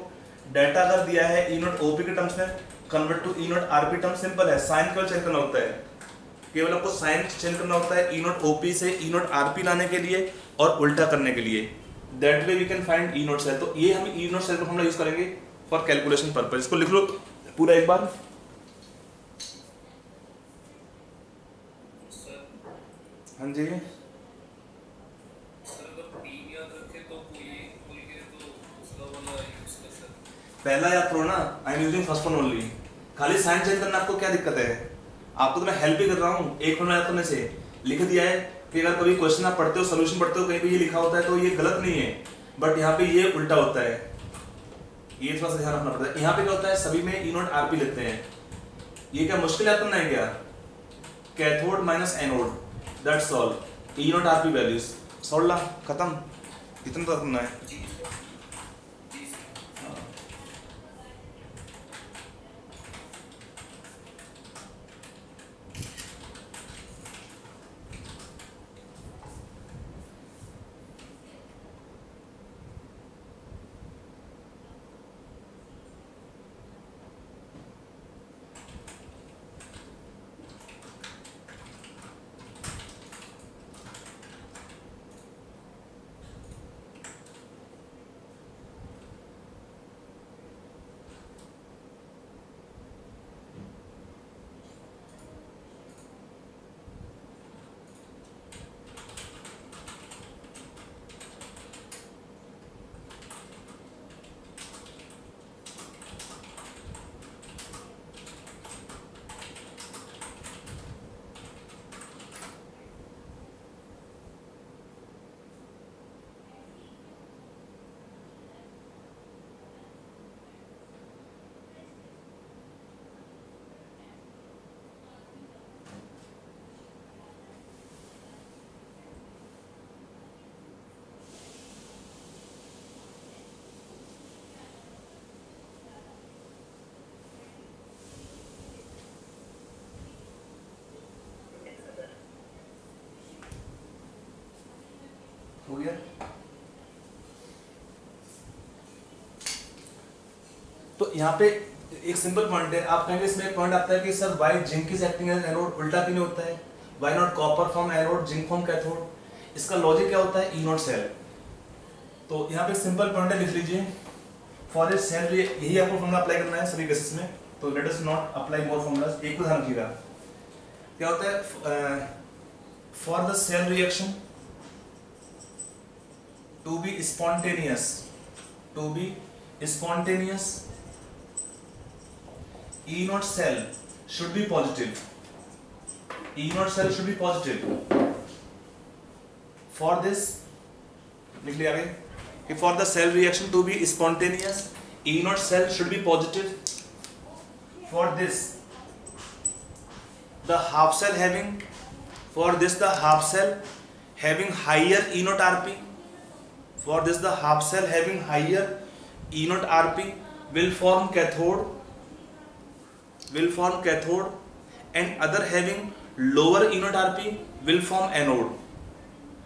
डाटा अगर दिया है ई नॉट ओपी के टर्म्स में convert to E naught RP term, simple है, साइन केवल चेंज करना होता है, केवल आपको साइन चेंज करना होता है ई नॉट ओपी से ई नॉट आरपी लाने के लिए और उल्टा करने के लिए, that way we can find E naught cell. तो ये हम ई नॉट सेल का फॉर्मूला यूज करेंगे फॉर कैलकुलेशन पर्पस। इसको लिख लो पूरा एक बार। हाँ जी, पहला याद करो ना, I am using first one only, खाली साइन चेंज करना आपको क्या दिक्कत है, आपको तो मैं हेल्प ही कर रहा हूँ। एक फॉर्मूला याद करने से लिख दिया है कि अगर कभी क्वेश्चन आप पढ़ते हो सोल्यूशन पढ़ते हो कहीं पे ये लिखा होता है तो ये गलत नहीं है, बट यहाँ पे ये उल्टा होता है, ये थोड़ा सा ध्यान रखना पड़ता है। यहाँ पे क्या होता है, सभी में ई नॉट आरपी लेते हैं, ये क्या मुश्किल याद करना है क्या, cathode minus anode, that's all, E naught RP values solve ला, खत्म, इतना तो करना है। हो गया। तो यहाँ पे एक सिंपल पॉइंट है, आप कहेंगे इसमें एक पॉइंट आता है कि sir why zinc is acting as anode, उल्टा क्यों नहीं होता है, why not copper from anode zinc from cathode. इसका लॉजिक क्या होता है, ई नॉट सेल, तो यहाँ पे सिंपल पॉइंट है, लिख लीजिए फॉर ए सेल, यही आपको फॉर्मूला अप्लाई करना है सभी केसेस में, तो let us not apply more formulas. एक को ध्यान रखिएगा, क्या होता है, for the cell reaction to be spontaneous, E naught cell should be positive. E naught cell should be positive. For this, लिख लिया आगे कि for the cell reaction to be spontaneous, E naught cell should be positive. For this, the half cell having higher E naught RP. For this, the half cell having higher E naught RP will form cathode, and other having lower E naught RP will form anode.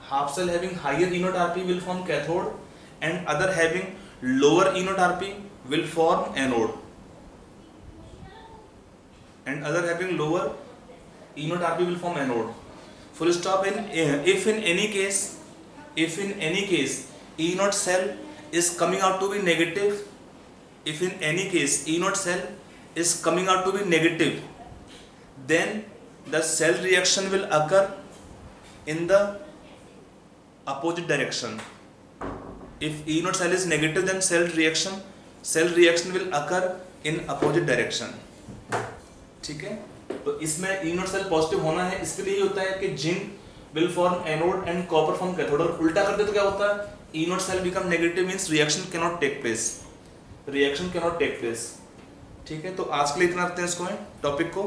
Half cell having higher E naught RP will form cathode, and other having lower E naught RP will form anode. Full stop. If in any case E naught cell is coming out to be negative, then the cell reaction will occur in the opposite direction. If E naught cell is negative, then cell reaction will occur in opposite direction. ठीक है, तो इसमें E naught cell positive होना है, इसके लिए होता है कि zinc will form anode and copper form cathode, और उल्टा कर दे तो क्या होता है, E naught cell become negative means reaction cannot take place. ठीक है, तो आज के लिए इतना रखते हैं इसको, टॉपिक को।